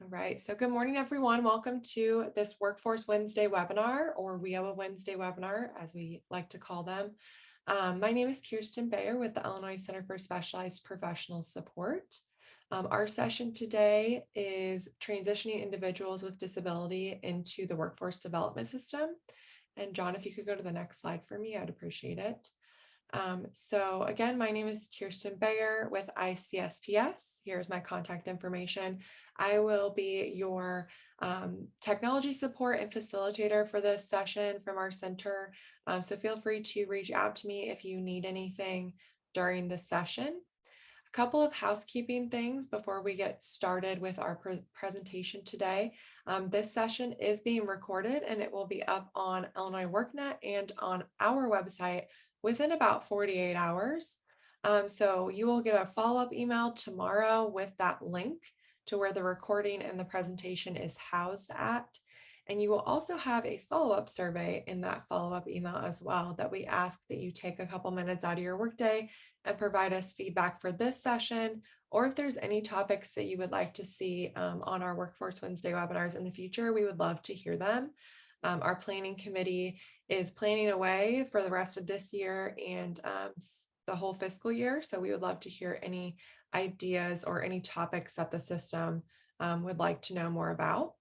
All right, so good morning, everyone. Welcome to this Workforce Wednesday webinar, or WIOA Wednesday webinar, as we like to call them. My name is Kirsten Bayer with the Illinois Center for Specialized Professional Support. Our session today is transitioning individuals with disability into the workforce development system. And John, if you could go to the next slide for me, I'd appreciate it. So again, my name is Kirsten Bayer with ICSPS. Here's my contact information. I will be your technology support and facilitator for this session from our center. So feel free to reach out to me if you need anything during the session. A couple of housekeeping things before we get started with our presentation today. This session is being recorded and it will be up on Illinois WorkNet and on our website within about 48 hours. So you will get a follow-up email tomorrow with that link to where the recording and the presentation is housed at. And you will also have a follow-up survey in that follow-up email as well that we ask that you take a couple minutes out of your workday and provide us feedback for this session, or if there's any topics that you would like to see on our Workforce Wednesday webinars in the future, we would love to hear them. Our planning committee is planning away for the rest of this year and the whole fiscal year. So we would love to hear any ideas or any topics that the system would like to know more about.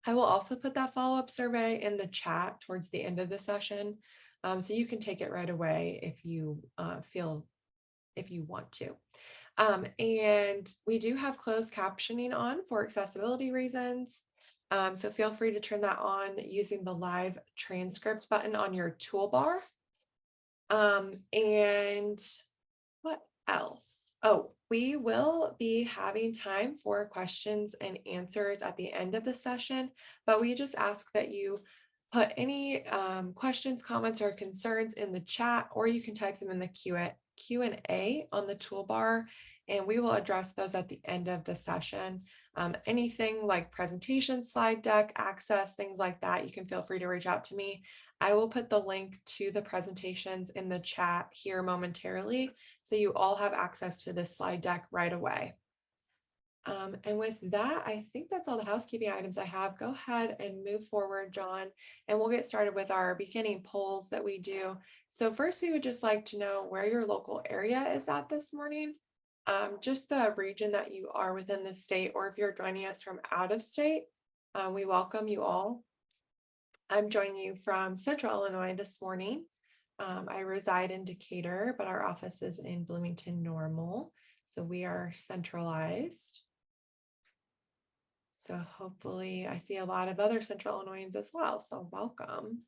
I will also put that follow-up survey in the chat towards the end of the session. So you can take it right away if you if you want to. And we do have closed captioning on for accessibility reasons. So feel free to turn that on using the live transcript button on your toolbar. And what else? Oh, we will be having time for questions and answers at the end of the session, but we just ask that you put any questions, comments, or concerns in the chat, or you can type them in the Q&A on the toolbar, and we will address those at the end of the session. Anything like presentation, slide deck, access, things like that, you can feel free to reach out to me. I will put the link to the presentations in the chat here momentarily, so you all have access to this slide deck right away. And with that, I think that's all the housekeeping items I have. Go ahead and move forward, John, and we'll get started with our beginning polls that we do. So first, we would just like to know where your local area is at this morning, just the region that you are within the state, or if you're joining us from out of state, we welcome you all. I'm joining you from Central Illinois this morning. I reside in Decatur, but our office is in Bloomington Normal, so we are centralized. So hopefully I see a lot of other Central Illinoisans as well, so welcome.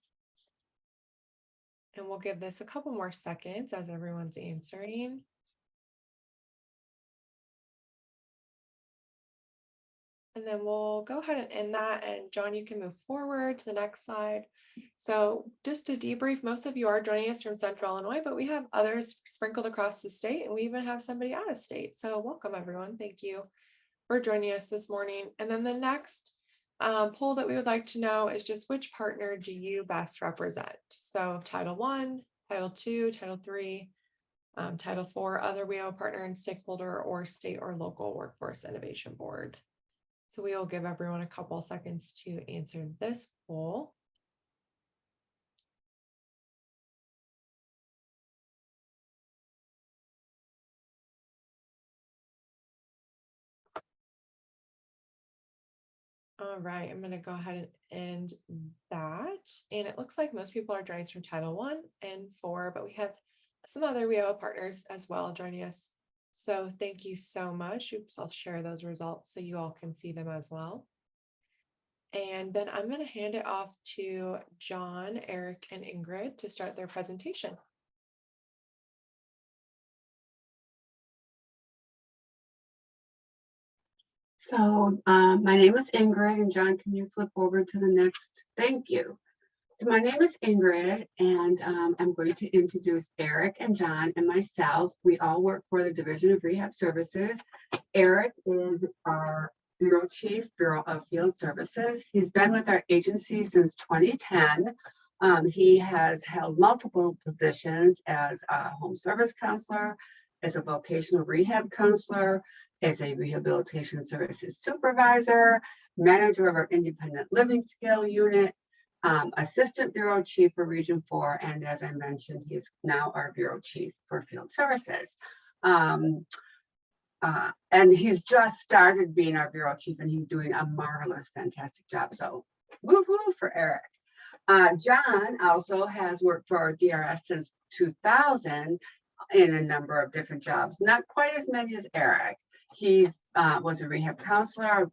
And we'll give this a couple more seconds as everyone's answering. And then we'll go ahead and end that. And John, you can move forward to the next slide. So just to debrief, most of you are joining us from Central Illinois, but we have others sprinkled across the state, and we even have somebody out of state. So welcome, everyone. Thank you for joining us this morning. And then the next poll that we would like to know is just which partner do you best represent? So Title I, Title II, Title III, Title IV, other WIO partner and stakeholder, or state or local workforce innovation board. So we will give everyone a couple seconds to answer this poll. All right, I'm going to go ahead and end that. And it looks like most people are joining us from Title I and IV, but we have some other WIO partners as well joining us. So thank you so much. Oops, I'll share those results so you all can see them as well. And then I'm going to hand it off to John, Eric, and Ingrid to start their presentation. So my name is Ingrid, and John, can you flip over to the next? Thank you. So my name is Ingrid, and I'm going to introduce Eric and John and myself. We all work for the Division of Rehab Services. Eric is our Bureau Chief, Bureau of Field Services. He's been with our agency since 2010. He has held multiple positions as a home service counselor, as a vocational rehab counselor, is a rehabilitation services supervisor, manager of our independent living scale unit, assistant bureau chief for Region 4, and as I mentioned, he is now our bureau chief for field services. And he's just started being our bureau chief, and he's doing a marvelous, fantastic job. So woo-hoo for Eric. John also has worked for DRS since 2000 in a number of different jobs, not quite as many as Eric. He was a rehab counselor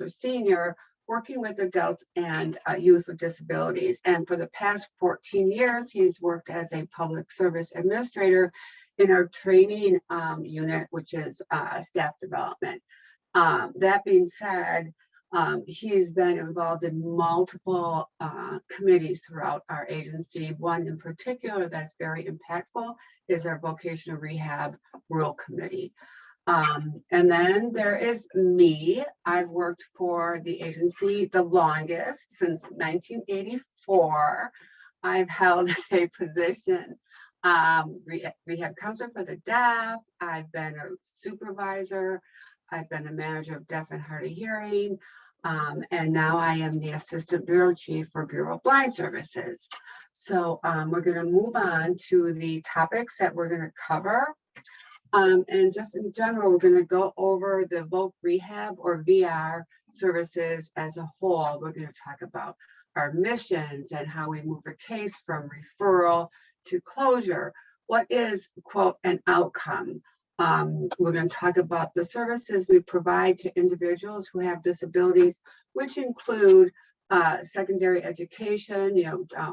senior, working with adults and youth with disabilities. And for the past 14 years, he's worked as a public service administrator in our training unit, which is staff development. That being said, he's been involved in multiple committees throughout our agency. One in particular that's very impactful is our Vocational Rehab Rural Committee. And then there is me. I've worked for the agency the longest, since 1984. I've held a position, rehab counselor for the deaf. I've been a supervisor. I've been a manager of deaf and hard of hearing. And now I am the assistant bureau chief for Bureau of Blind Services. So we're going to move on to the topics that we're going to cover. And just in general, we're going to go over the Voc Rehab or VR services as a whole. We're going to talk about our missions and how we move a case from referral to closure. What is, quote, an outcome? We're going to talk about the services we provide to individuals who have disabilities, which include secondary education,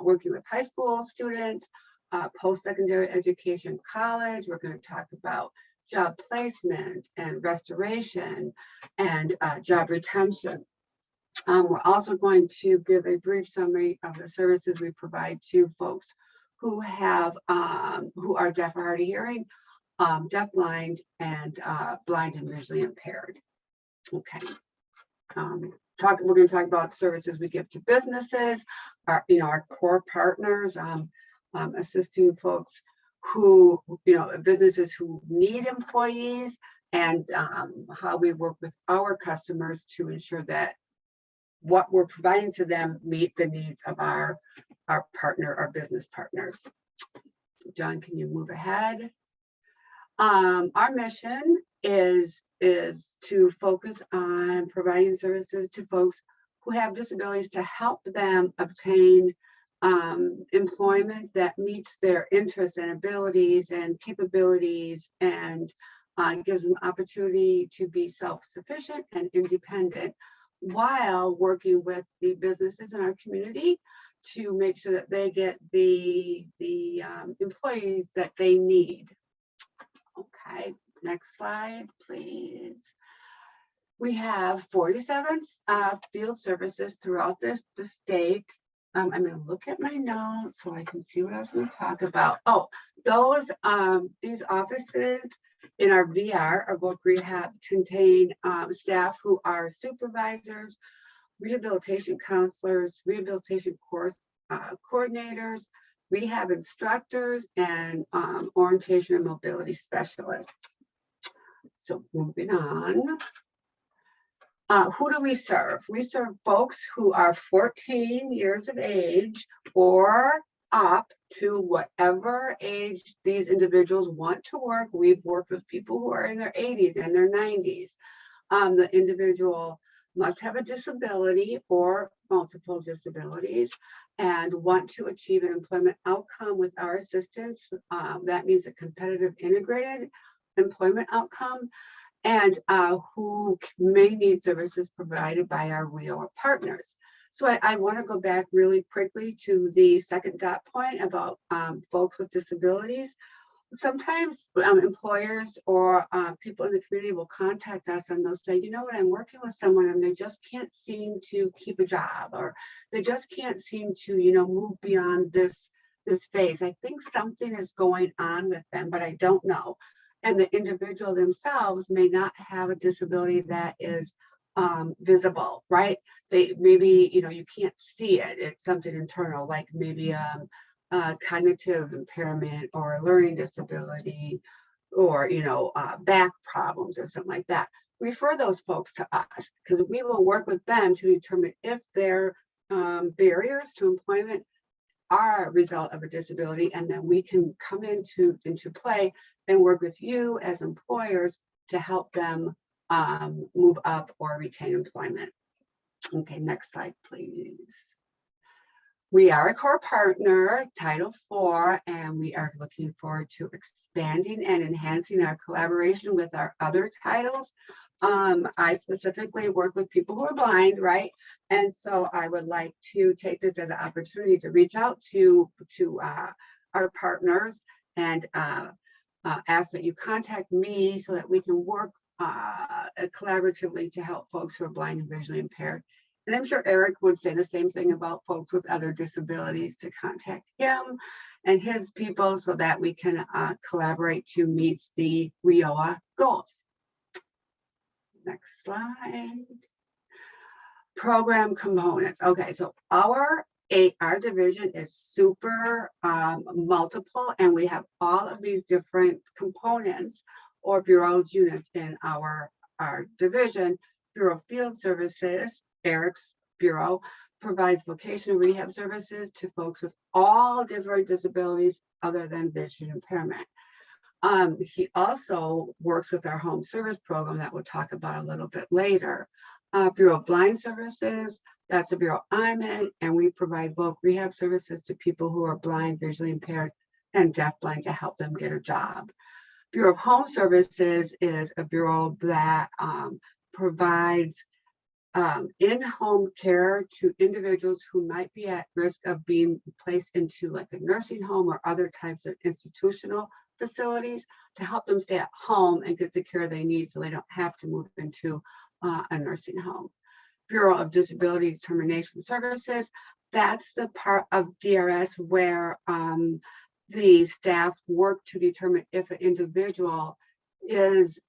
working with high school students, post-secondary education, college. We're going to talk about job placement and restoration and job retention. We're also going to give a brief summary of the services we provide to folks who have who are deaf or hard of hearing, deafblind, and blind and visually impaired. Okay. We're going to talk about services we give to businesses, our core partners, assisting folks who, businesses who need employees, and how we work with our customers to ensure that what we're providing to them meet the needs of our business partners. John, can you move ahead? Our mission is to focus on providing services to folks who have disabilities to help them obtain employment that meets their interests and abilities and capabilities, and gives them opportunity to be self-sufficient and independent, while working with the businesses in our community to make sure that they get the employees that they need. Okay, next slide, please. We have 47 field services throughout the state. I'm going to look at my notes so I can see what I was going to talk about. Oh, these offices in our VR, our Voc Rehab, contain staff who are supervisors, rehabilitation counselors, rehabilitation course coordinators, rehab instructors, and orientation and mobility specialists. So moving on. Who do we serve? We serve folks who are 14 years of age or up to whatever age these individuals want to work. We've worked with people who are in their 80s and their 90s. The individual must have a disability or multiple disabilities and want to achieve an employment outcome with our assistance. That means a competitive integrated employment outcome, and who may need services provided by our WIO partners. So I want to go back really quickly to the second dot point about folks with disabilities. Sometimes employers or people in the community will contact us and they'll say, you know what, I'm working with someone and they just can't seem to keep a job, or they just can't seem to, move beyond this phase. I think something is going on with them, but I don't know. And the individual themselves may not have a disability that is visible, right? They maybe, you can't see it. It's something internal, like maybe cognitive impairment or a learning disability, or, back problems or something like that, refer those folks to us, because we will work with them to determine if their barriers to employment are a result of a disability, and then we can come into play and work with you as employers to help them move up or retain employment. Okay, next slide, please. We are a core partner, Title IV, and we are looking forward to expanding and enhancing our collaboration with our other titles. I specifically work with people who are blind, right? And so I would like to take this as an opportunity to reach out to our partners and ask that you contact me so that we can work collaboratively to help folks who are blind and visually impaired. And I'm sure Eric would say the same thing about folks with other disabilities, to contact him and his people so that we can collaborate to meet the WIOA goals. Next slide. Program components. Okay, so our division is super multiple, and we have all of these different components or bureaus units in our division. Bureau of Field Services, Eric's bureau, provides vocational rehab services to folks with all different disabilities other than vision impairment. He also works with our home service program that we'll talk about a little bit later. Bureau of Blind Services, that's the bureau I'm in, and we provide voc rehab services to people who are blind, visually impaired, and deafblind to help them get a job. Bureau of Home Services is a bureau that provides in-home care to individuals who might be at risk of being placed into like a nursing home or other types of institutional facilities, to help them stay at home and get the care they need so they don't have to move into a nursing home. Bureau of Disability Determination Services, that's the part of DRS where the staff work to determine if an individual is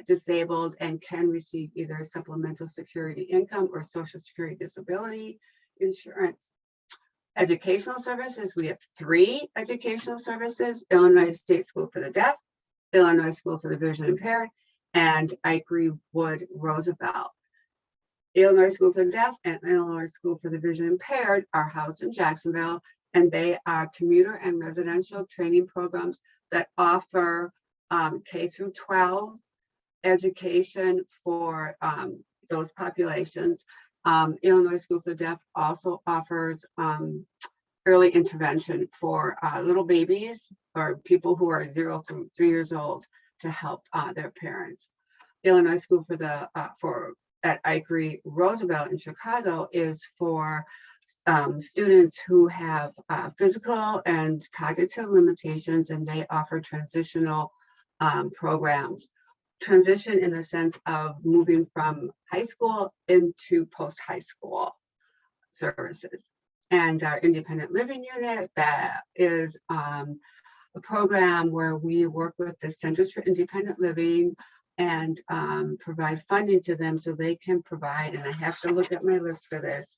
disabled and can receive either supplemental security income or Social Security disability insurance. Educational services, we have 3 educational services: Illinois State School for the Deaf, Illinois School for the Vision Impaired, and Icree Wood Roosevelt. Illinois School for the Deaf and Illinois School for the Vision Impaired are housed in Jacksonville, and they are commuter and residential training programs that offer K through 12 education for those populations. Illinois School for the Deaf also offers early intervention for little babies or people who are 0 through 3 years old to help their parents. Illinois School for the at Icree Roosevelt in Chicago is for students who have physical and cognitive limitations, and they offer transitional programs. Transition in the sense of moving from high school into post-high school services. And our independent living unit, that is a program where we work with the Centers for Independent Living and provide funding to them so they can provide, and I have to look at my list for this,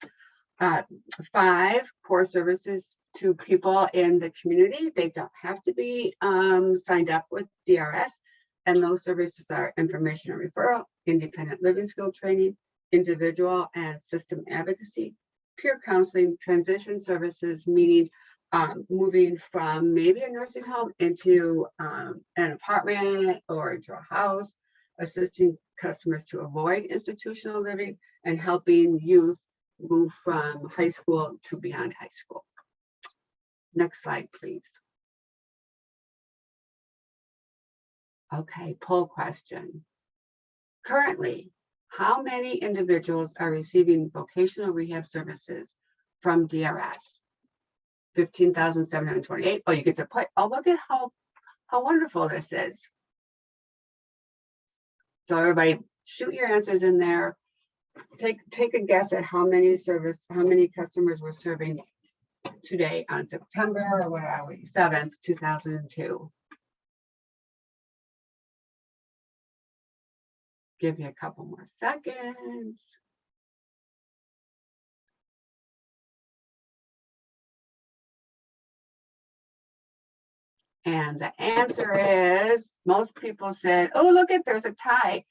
5 core services to people in the community. They don't have to be signed up with DRS. And those services are information and referral, independent living skill training, individual and system advocacy, peer counseling, transition services, meaning moving from maybe a nursing home into an apartment or into a house, assisting customers to avoid institutional living, and helping youth move from high school to beyond high school. Next slide, please. Okay, poll question. Currently, how many individuals are receiving vocational rehab services from DRS? 15,728. Oh, you get to put, oh, look at how wonderful this is. So everybody shoot your answers in there. Take a guess at how many customers we're serving today on September, or what are we, 7th, 2002. Give you a couple more seconds. And the answer is, most people said, oh, look at, there's a tie,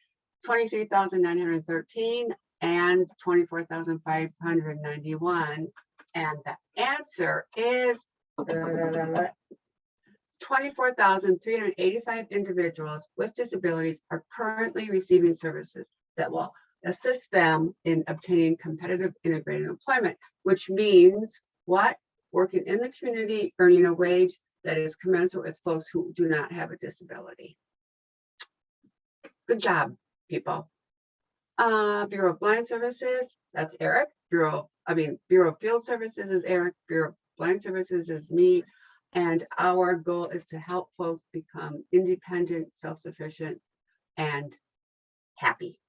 23,913 and 24,591. And the answer is 24,385 individuals with disabilities are currently receiving services that will assist them in obtaining competitive integrated employment, which means what? Working in the community, earning a wage that is commensurate with folks who do not have a disability. Good job, people. Bureau of Blind Services, that's Eric. Bureau of Field Services is Eric. Bureau of Blind Services is me. And our goal is to help folks become independent, self-sufficient, and happy.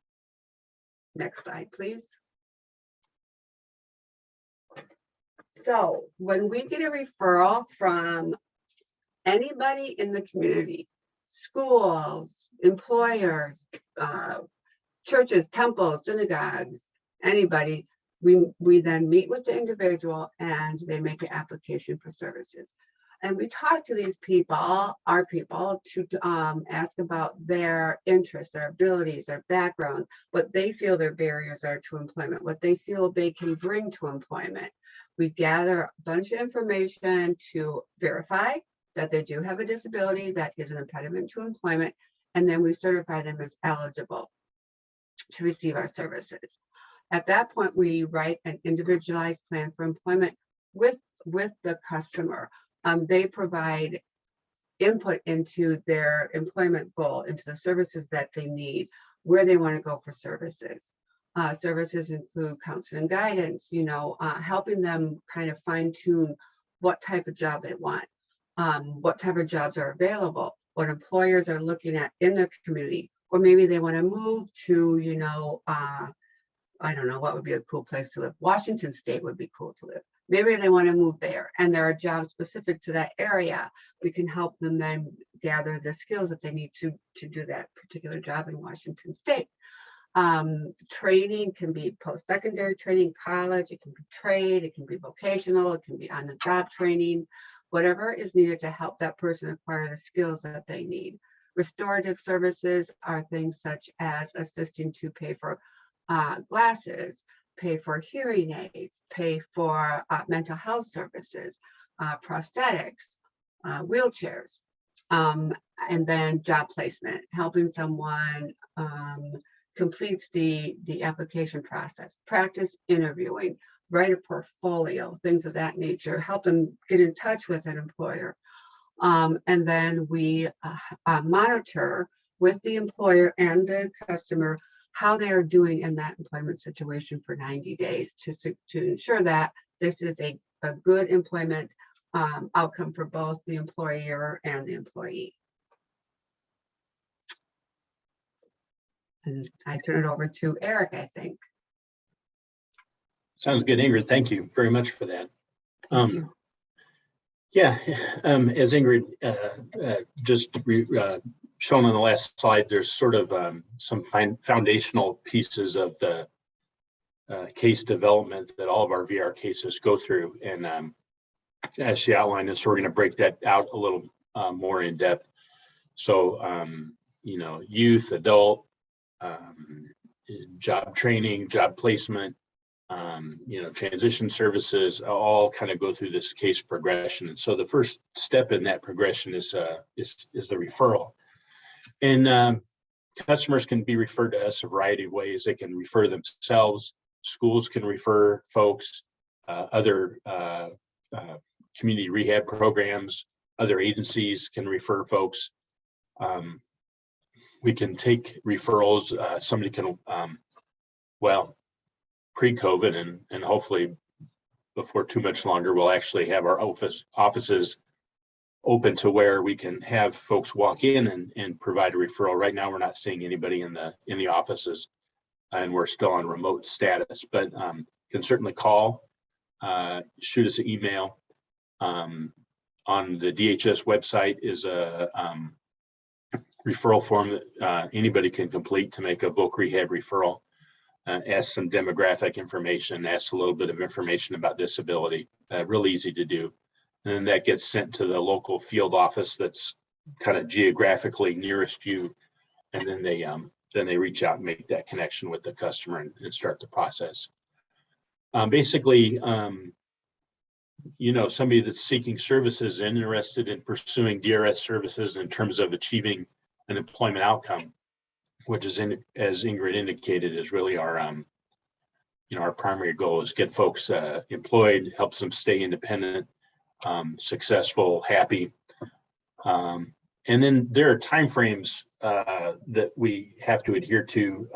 Next slide, please. So when we get a referral from anybody in the community, schools, employers, churches, temples, synagogues, anybody, we then meet with the individual and they make an application for services. And we talk to these people, our people, to ask about their interests, their abilities, their background, what they feel their barriers are to employment, what they feel they can bring to employment. We gather a bunch of information to verify that they do have a disability that is an impediment to employment, and then we certify them as eligible to receive our services. At that point, we write an individualized plan for employment with the customer. They provide input into their employment goal, into the services that they need, where they want to go for services. Services include counseling and guidance, helping them kind of fine tune what type of job they want, what type of jobs are available, what employers are looking at in their community, or maybe they want to move to, I don't know, what would be a cool place to live? Washington State would be cool to live. Maybe they want to move there and there are jobs specific to that area. We can help them then gather the skills that they need to do that particular job in Washington State. Training can be post-secondary training, college, it can be trade, it can be vocational, it can be on-the-job training, whatever is needed to help that person acquire the skills that they need. Restorative services are things such as assisting to pay for glasses, pay for hearing aids, pay for mental health services, prosthetics, wheelchairs, and then job placement, helping someone complete the application process, practice interviewing, write a portfolio, things of that nature, help them get in touch with an employer. And then we monitor with the employer and the customer how they are doing in that employment situation for 90 days to ensure that this is a good employment outcome for both the employer and the employee. And I turn it over to Eric, I think. Sounds good, Ingrid. Thank you very much for that. As Ingrid just shown on the last slide, there's sort of some foundational pieces of the case development that all of our VR cases go through. And as she outlined, so we're going to break that out a little more in depth. So, youth, adult, job training, job placement, transition services, all kind of go through this case progression. And so the first step in that progression is the referral. And customers can be referred to us a variety of ways. They can refer themselves. Schools can refer folks, other community rehab programs, other agencies can refer folks. We can take referrals. Somebody can, pre-COVID and hopefully before too much longer, we'll actually have our offices open to where we can have folks walk in and provide a referral. Right now, we're not seeing anybody in the offices, and we're still on remote status. But can certainly call, shoot us an email. On the DHS website is a referral form that anybody can complete to make a voc rehab referral. Ask some demographic information, ask a little bit of information about disability, real easy to do. And then that gets sent to the local field office that's kind of geographically nearest you. And then they reach out and make that connection with the customer and start the process. Basically, somebody that's seeking services and interested in pursuing DRS services in terms of achieving an employment outcome, which is, as Ingrid indicated, is really our our primary goal is get folks employed, helps them stay independent, successful, happy. And then there are timeframes that we have to adhere to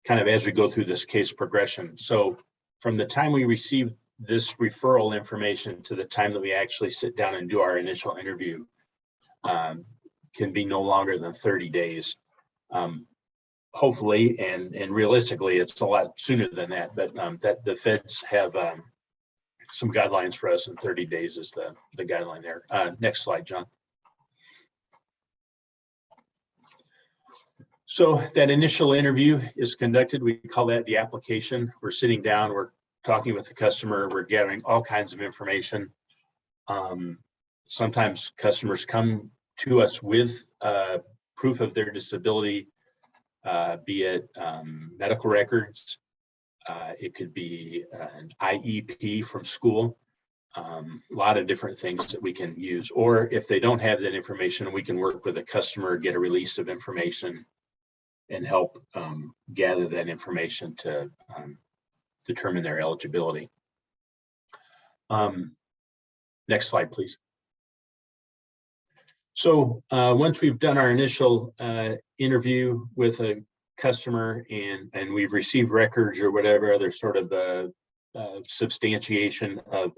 kind of as we go through this case progression. So from the time we receive this referral information to the time that we actually sit down and do our initial interview can be no longer than 30 days. Hopefully and realistically, it's a lot sooner than that, but that the feds have some guidelines for us, and 30 days is the guideline there. Next slide, John. So that initial interview is conducted. We call that the application. We're sitting down, we're talking with the customer, we're gathering all kinds of information. Sometimes customers come to us with proof of their disability, be it medical records, it could be an IEP from school, a lot of different things that we can use. Or if they don't have that information, we can work with the customer, get a release of information, and help gather that information to determine their eligibility. Next slide, please. So once we've done our initial interview with a customer and we've received records or whatever other sort of substantiation of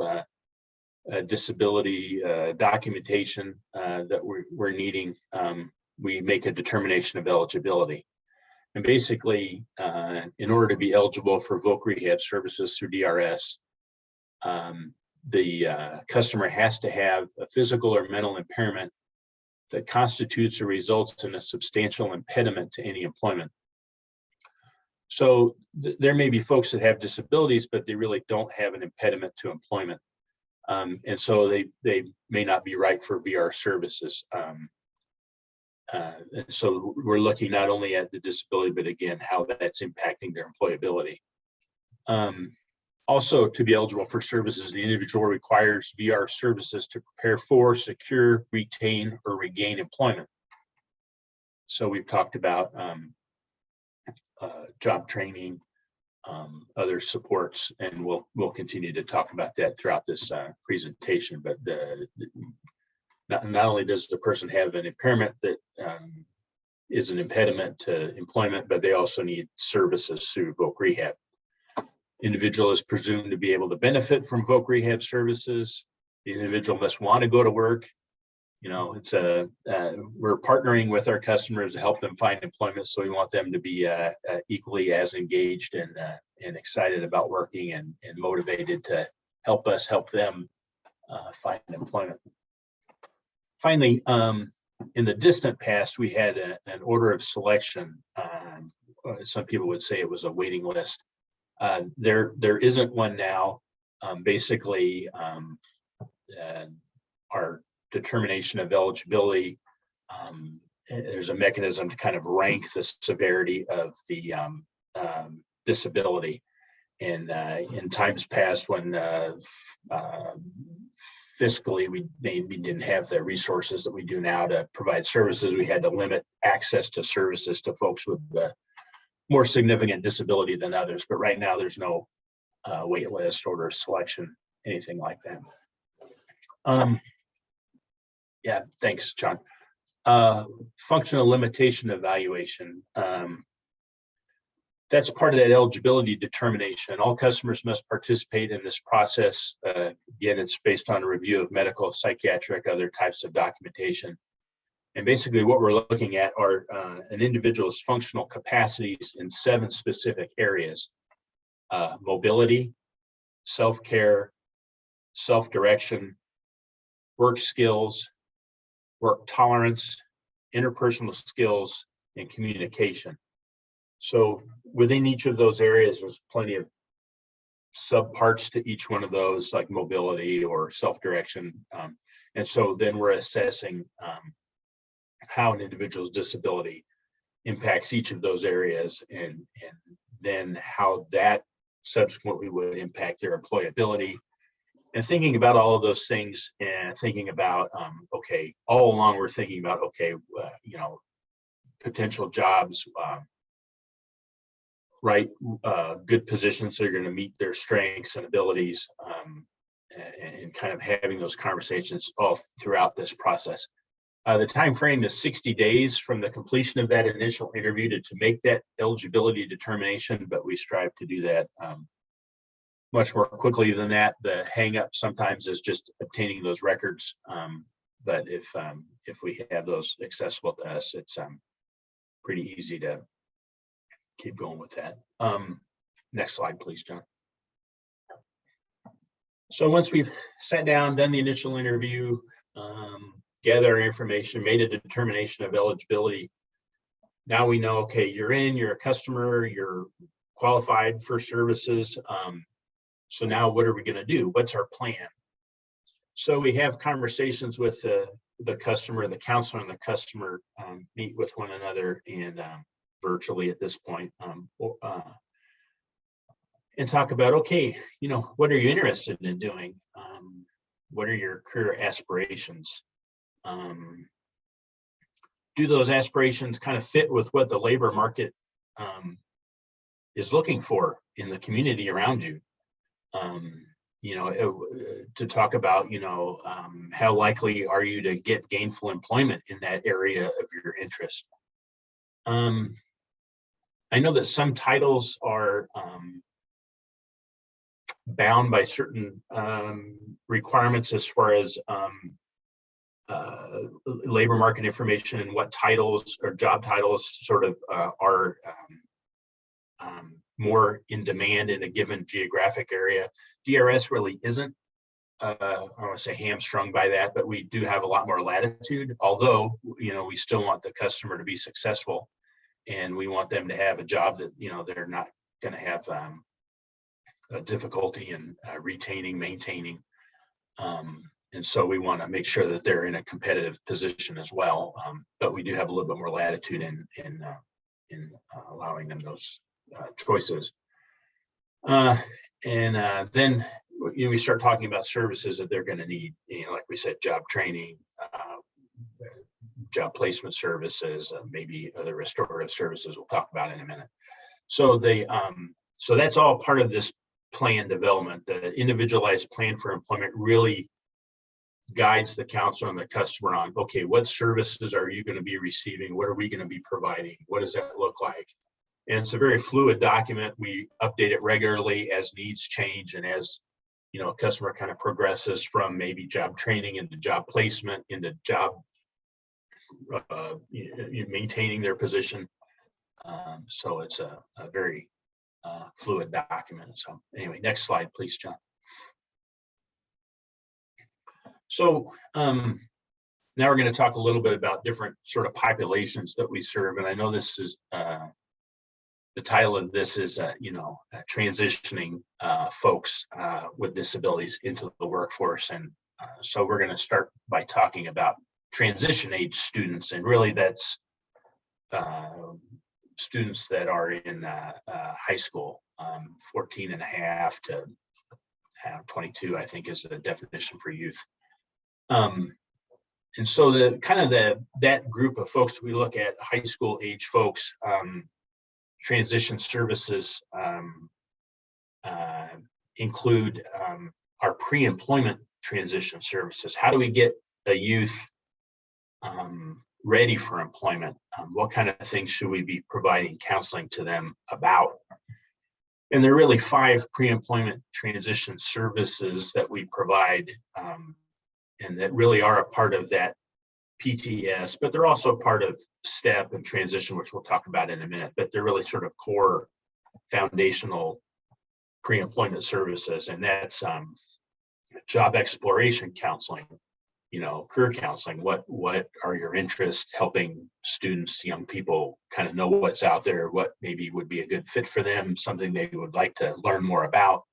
disability documentation that we're needing, we make a determination of eligibility. And basically, in order to be eligible for voc rehab services through DRS, the customer has to have a physical or mental impairment that constitutes or results in a substantial impediment to any employment. So there may be folks that have disabilities, but they really don't have an impediment to employment. And so they may not be right for VR services. And so we're looking not only at the disability, but again, how that's impacting their employability. Also, to be eligible for services, the individual requires VR services to prepare for, secure, retain, or regain employment. So we've talked about job training, other supports, and we'll continue to talk about that throughout this presentation. But not only does the person have an impairment that is an impediment to employment, but they also need services through voc rehab. Individual is presumed to be able to benefit from voc rehab services. The individual must want to go to work. It's we're partnering with our customers to help them find employment, so we want them to be equally as engaged and excited about working and motivated to help us help them find employment. Finally, in the distant past, we had an order of selection. Some people would say it was a waiting list. There isn't one now. Basically, our determination of eligibility, there's a mechanism to kind of rank the severity of the disability. And in times past, when fiscally we maybe didn't have the resources that we do now to provide services, we had to limit access to services to folks with more significant disability than others. But right now there's no wait list, order of selection, anything like that. Yeah, thanks, John. Functional limitation evaluation. That's part of that eligibility determination. All customers must participate in this process. Again, it's based on a review of medical, psychiatric, other types of documentation. And basically what we're looking at are an individual's functional capacities in 7 specific areas: mobility, self-care, self-direction, work skills, work tolerance, interpersonal skills, and communication. So within each of those areas, there's plenty of subparts to each one of those, like mobility or self-direction. And so then we're assessing how an individual's disability impacts each of those areas, and then how that subsequently would impact their employability. And thinking about all of those things, and thinking about, okay, all along we're thinking about, okay, you know, potential jobs, right, good positions that are going to meet their strengths and abilities, and kind of having those conversations all throughout this process. The time frame is 60 days from the completion of that initial interview to make that eligibility determination, but we strive to do that much more quickly than that. The hang up sometimes is just obtaining those records, but if we have those accessible to us, it's pretty easy to keep going with that. Next slide, please, John. So once we've sat down, done the initial interview, gather our information, made a determination of eligibility, now we know, okay, you're a customer, you're qualified for services. So now what are we going to do? What's our plan? So we have conversations with the customer, the counselor and the customer meet with one another, and virtually at this point, and talk about, okay, you know, what are you interested in doing? What are your career aspirations? Do those aspirations kind of fit with what the labor market is looking for in the community around you? You know, to talk about, you know, how likely are you to get gainful employment in that area of your interest? I know that some titles are bound by certain requirements as far as labor market information, and what titles or job titles sort of are more in demand in a given geographic area. DRS really isn't, I want to say, hamstrung by that, but we do have a lot more latitude, although, you know, we still want the customer to be successful, and we want them to have a job that, you know, they're not going to have a difficulty in retaining, maintaining. And so we want to make sure that they're in a competitive position as well. But we do have a little bit more latitude in allowing them those choices. Then you know, we start talking about services that they're going to need. You know, like we said, job training, job placement services, maybe other restorative services we'll talk about in a minute. So so that's all part of this plan development. The individualized plan for employment really guides the counselor and the customer on, okay, what services are you going to be receiving? What are we going to be providing? What does that look like? And it's a very fluid document. We update it regularly as needs change, and as, you know, a customer kind of progresses from maybe job training into job placement into job maintaining their position. So it's a very fluid document. So anyway, next slide, please, John. So now we're going to talk a little bit about different sort of populations that we serve. And I know this is the title of this is, you know, transitioning folks with disabilities into the workforce. And so we're going to start by talking about transition age students. And really that's students that are in high school, 14 and a half to 22, I think is the definition for youth. And so that group of folks, we look at high school age folks, transition services include our pre-employment transition services. How do we get a youth ready for employment? What kind of things should we be providing counseling to them about? And there are really 5 pre-employment transition services that we provide, and that really are a part of that PTS, but they're also part of STEP and transition, which we'll talk about in a minute, but they're really sort of core foundational pre-employment services. And that's job exploration counseling, you know, career counseling. What are your interests? Helping students, young people kind of know what's out there, what maybe would be a good fit for them, something they would like to learn more about.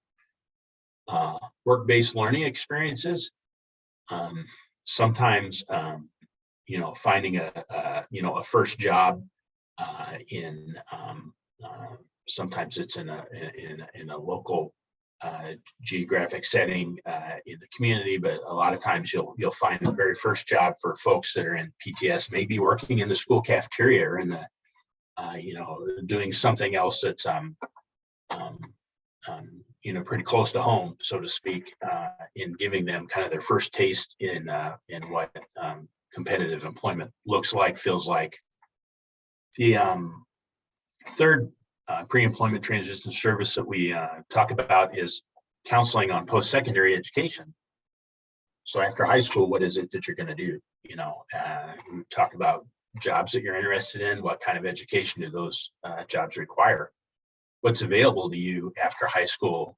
work-based learning experiences. Sometimes, finding a first job sometimes it's in a local geographic setting in the community, but a lot of times you'll find the very first job for folks that are in PTS, maybe working in the school cafeteria or in the doing something else that's pretty close to home, so to speak, in giving them kind of their first taste in what competitive employment looks like, feels like. The third pre-employment transition service that we talk about is counseling on post-secondary education. So after high school, what is it that you're going to do? We talk about jobs that you're interested in. What kind of education do those jobs require? What's available to you after high school?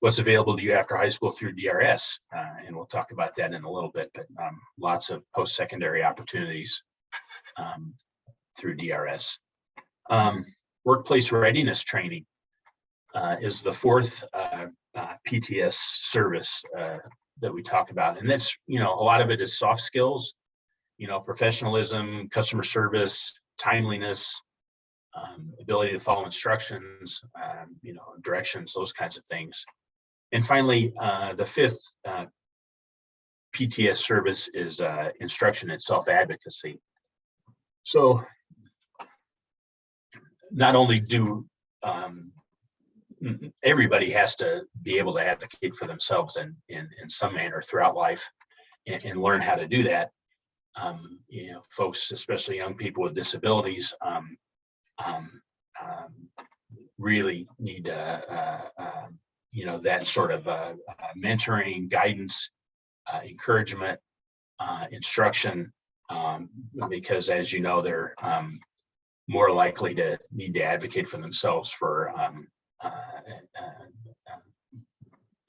What's available to you after high school through DRS? And we'll talk about that in a little bit, but lots of post-secondary opportunities through DRS. Workplace readiness training is the fourth PTS service that we talk about. And that's, a lot of it is soft skills, professionalism, customer service, timeliness, ability to follow instructions, directions, those kinds of things. And finally, the fifth PTS service is instruction in self-advocacy. So not only do everybody has to be able to advocate for themselves in some manner throughout life and learn how to do that. Folks, especially young people with disabilities, really need that sort of mentoring, guidance, encouragement, instruction, because as you know, they're more likely to need to advocate for themselves for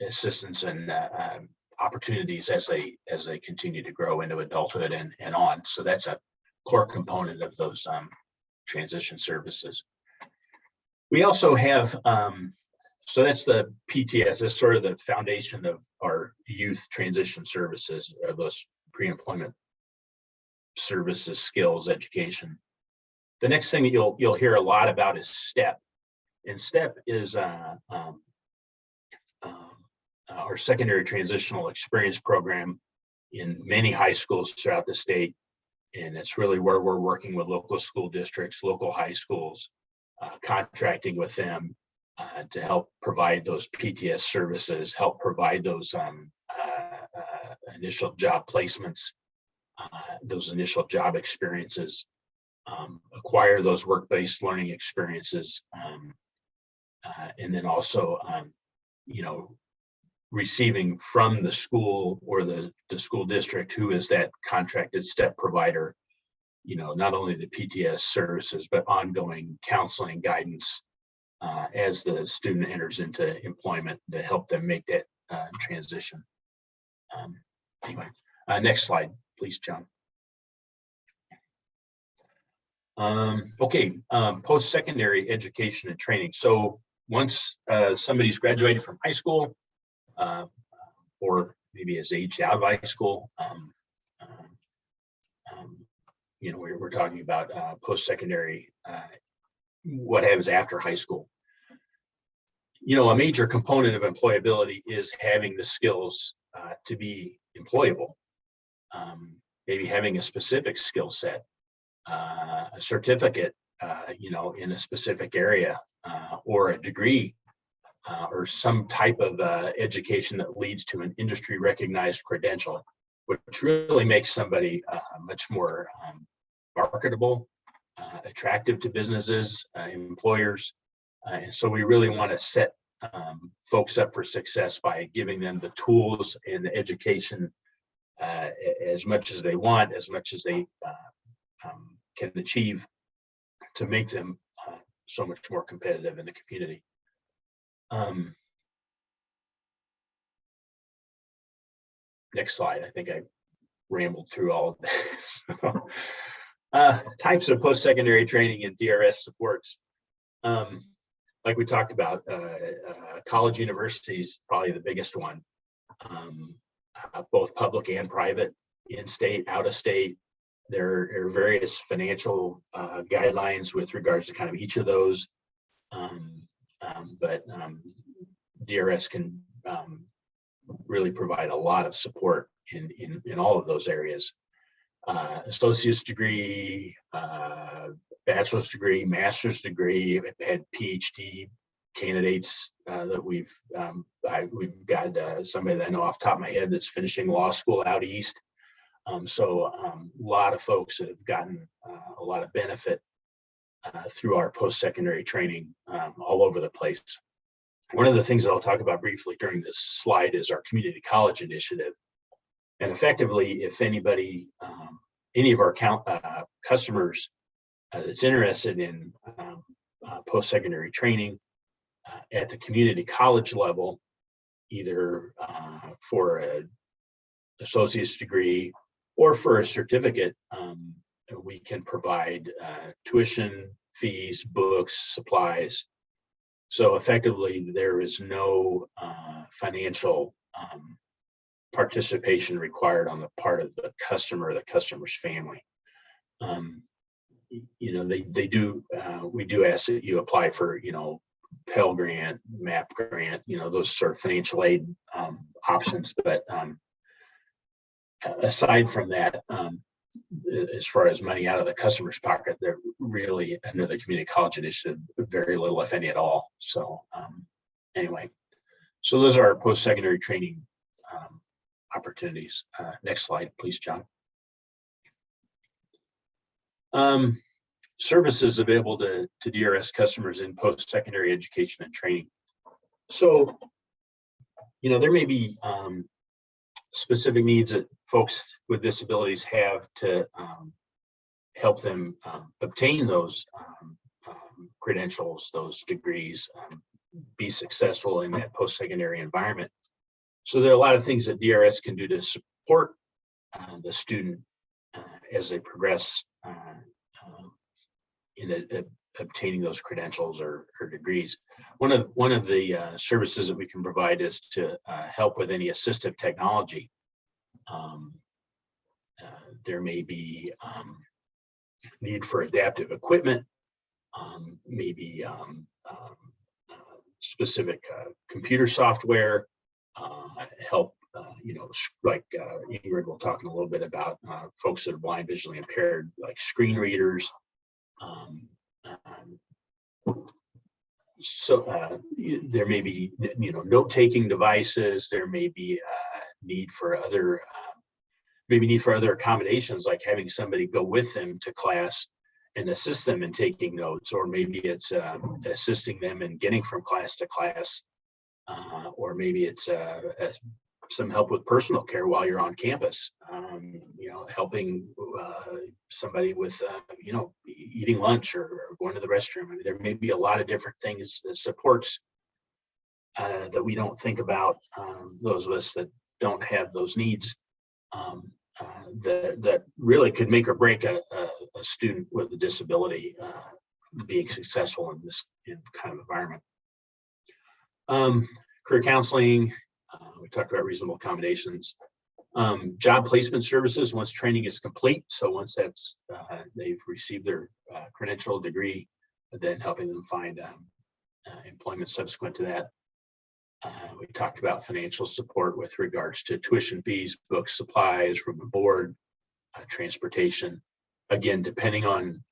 assistance and opportunities as they continue to grow into adulthood and on. So that's a core component of those transition services. We also have, so that's the PTS, that's sort of the foundation of our youth transition services, or those pre-employment services, skills, education. The next thing that you'll hear a lot about is STEP. And STEP is our secondary transitional experience program in many high schools throughout the state. And it's really where we're working with local school districts, local high schools, contracting with them to help provide those PTS services, help provide those initial job placements, those initial job experiences, acquire those work-based learning experiences, and then also, receiving from the school or the school district, who is that contracted STEP provider, not only the PTS services, but ongoing counseling, guidance as the student enters into employment to help them make that transition. Anyway, next slide, please, John. Okay, post-secondary education and training. So once somebody's graduated from high school, or maybe has aged out of high school, we're talking about post-secondary, what happens after high school. A major component of employability is having the skills to be employable. Maybe having a specific skill set, a certificate, in a specific area, or a degree, or some type of education that leads to an industry recognized credential, which really makes somebody much more marketable, attractive to businesses, employers. And so we really want to set folks up for success by giving them the tools and the education as much as they want, as much as they can achieve, to make them so much more competitive in the community. Next slide. I think I rambled through all of this. Types of post-secondary training and DRS supports. like we talked about, college universities, probably the biggest one, both public and private, in-state, out-of-state. There are various financial guidelines with regards to kind of each of those. But DRS can really provide a lot of support in all of those areas. Associate's degree, bachelor's degree, master's degree. I've had PhD candidates that we've got somebody that I know off the top of my head that's finishing law school out east. So a lot of folks that have gotten a lot of benefit through our post-secondary training all over the place. One of the things that I'll talk about briefly during this slide is our community college initiative. And effectively, if anybody, any of our customers that's interested in post-secondary training at the community college level, either for an associate's degree or for a certificate, we can provide tuition, fees, books, supplies. So effectively, there is no financial participation required on the part of the customer or the customer's family. You know, they do, we do ask that you apply for, you know, Pell Grant, MAP Grant, you know, those sort of financial aid options. But aside from that, as far as money out of the customer's pocket, they're really, under the community college initiative, very little, if any at all. So anyway, so those are our post-secondary training opportunities. Next slide, please, John. Services available to DRS customers in post-secondary education and training. So, you know, there may be specific needs that folks with disabilities have to help them obtain those credentials, those degrees, be successful in that post-secondary environment. So there are a lot of things that DRS can do to support the student as they progress in obtaining those credentials or degrees. One of the services that we can provide is to help with any assistive technology. There may be need for adaptive equipment, maybe specific computer software, help, you know, like Ingrid will talk a little bit about folks that are blind, visually impaired, like screen readers. So there may be, you know, note-taking devices. There may be need for other, accommodations, like having somebody go with them to class and assist them in taking notes, or maybe it's assisting them in getting from class to class, or maybe it's some help with personal care while you're on campus. You know, helping somebody with, you know, eating lunch or going to the restroom. I mean, there may be a lot of different things that supports that we don't think about, those of us that don't have those needs, that really could make or break a student with a disability being successful in this kind of environment. Career counseling, we talked about reasonable accommodations. Job placement services once training is complete. So once that's they've received their credential degree, then helping them find employment subsequent to that. We talked about financial support with regards to tuition fees, books, supplies, room and board, transportation. Again, depending on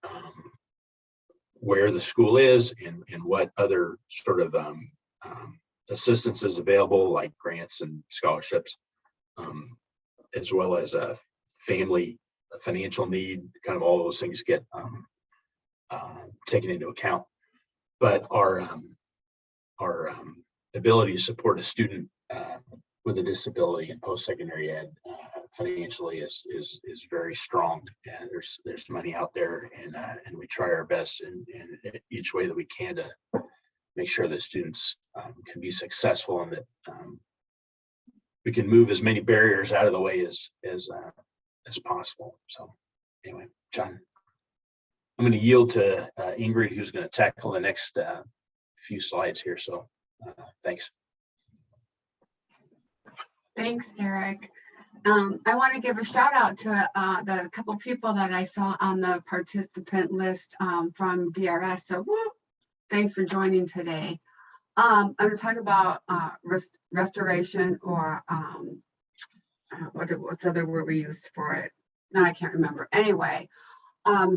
where the school is and what other sort of assistance is available, like grants and scholarships, as well as a financial need, kind of all those things get taken into account. But our ability to support a student with a disability in post-secondary ed financially is very strong. And there's money out there, and we try our best in each way that we can to make sure that students can be successful, and that we can move as many barriers out of the way as possible. So anyway, John, I'm going to yield to Ingrid, who's going to tackle the next few slides here. So thanks. Thanks, Eric. I want to give a shout out to the couple people that I saw on the participant list from DRS. So woo, thanks for joining today. I'm going to talk about restoration, or what's the other word we used for it? No, I can't remember. Anyway,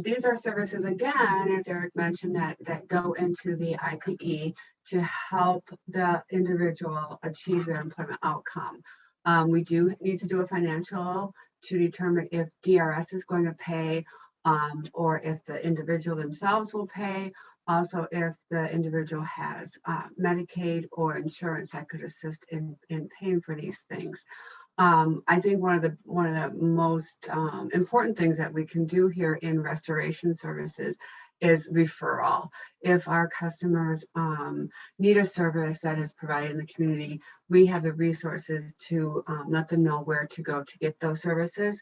these are services, again, as Eric mentioned, that go into the IPE to help the individual achieve their employment outcome. We do need to do a financial to determine if DRS is going to pay, or if the individual themselves will pay. Also, if the individual has Medicaid or insurance that could assist in paying for these things. I think one of the most important things that we can do here in restoration services is referral. If our customers need a service that is provided in the community, we have the resources to let them know where to go to get those services.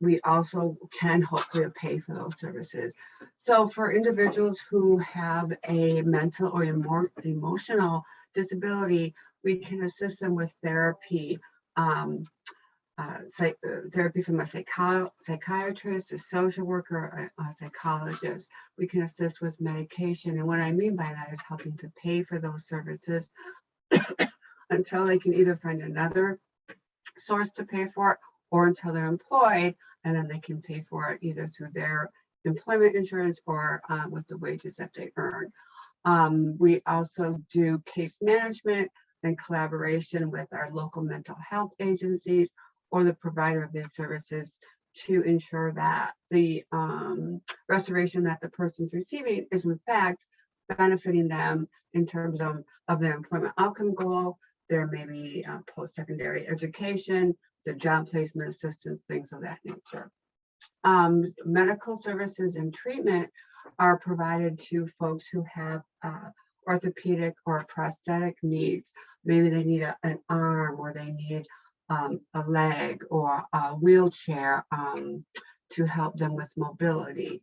We also can hopefully pay for those services. So for individuals who have a mental or emotional disability, we can assist them with therapy, therapy from a psychiatrist, a social worker, a psychologist. We can assist with medication. And what I mean by that is helping to pay for those services until they can either find another source to pay for it, or until they're employed, and then they can pay for it either through their employment insurance or with the wages that they earn. We also do case management and collaboration with our local mental health agencies or the provider of these services to ensure that the restoration that the person's receiving is in fact benefiting them in terms of their employment outcome goal. There may be post-secondary education, the job placement assistance, things of that nature. Medical services and treatment are provided to folks who have orthopedic or prosthetic needs. Maybe they need an arm, or they need a leg or a wheelchair to help them with mobility.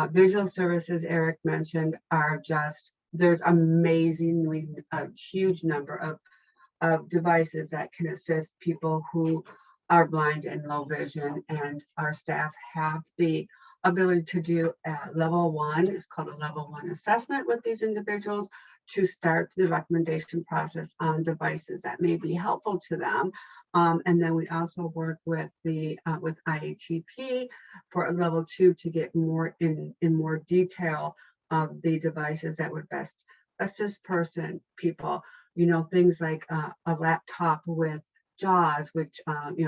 Visual services, Eric mentioned, are just, there's amazingly a huge number of devices that can assist people who are blind and low vision, and our staff have the ability to do level 1, it's called a level 1 assessment with these individuals, to start the recommendation process on devices that may be helpful to them. And then we also work with the with IATP for a level 2 to get more in more detail of the devices that would best assist people. You know, things like a laptop with JAWS, which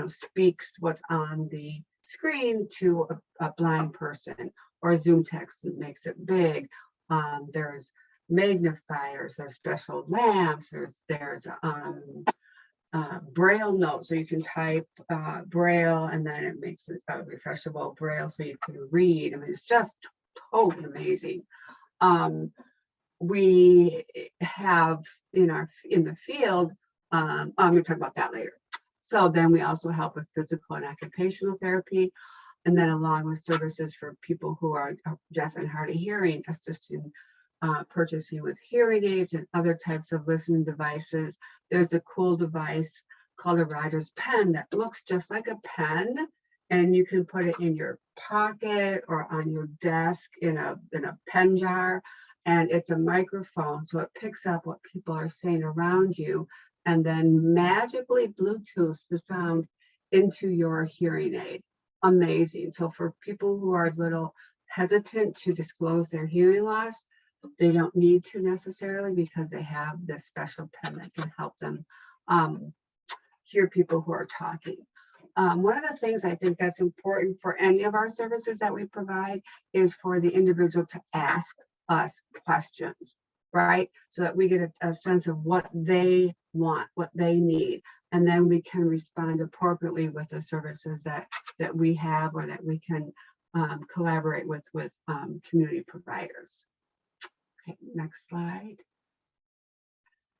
speaks what's on the screen to a blind person, or Zoom text that makes it big. There's magnifiers, there's special lamps, there's Braille notes, so you can type Braille and then it makes it refreshable Braille so you can read. I mean, it's just totally amazing. We have in the field, I'm going to talk about that later. So then we also help with physical and occupational therapy, and then along with services for people who are deaf and hard of hearing, assisting purchasing with hearing aids and other types of listening devices. There's a cool device called a rider's pen that looks just like a pen, and you can put it in your pocket or on your desk in a pen jar, and it's a microphone, so it picks up what people are saying around you and then magically Bluetooth the sound into your hearing aid. Amazing. So for people who are a little hesitant to disclose their hearing loss, they don't need to necessarily, because they have this special pen that can help them hear people who are talking. One of the things I think that's important for any of our services that we provide is for the individual to ask us questions, right? So that we get a sense of what they want, what they need, and then we can respond appropriately with the services that we have, or that we can collaborate with community providers. Okay, next slide.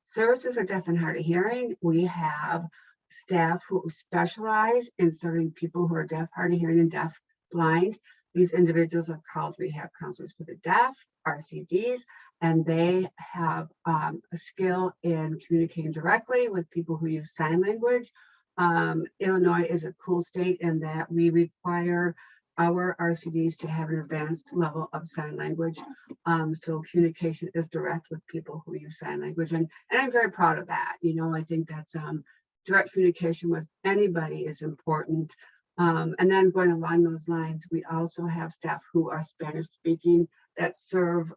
Services for deaf and hard of hearing. We have staff who specialize in serving people who are deaf, hard of hearing, and deaf blind. These individuals are called rehab counselors for the deaf, RCDs, and they have a skill in communicating directly with people who use sign language. Illinois is a cool state in that we require our RCDs to have an advanced level of sign language. So communication is direct with people who use sign language. And I'm very proud of that. You know, I think that's direct communication with anybody is important. And then going along those lines, we also have staff who are Spanish speaking that serve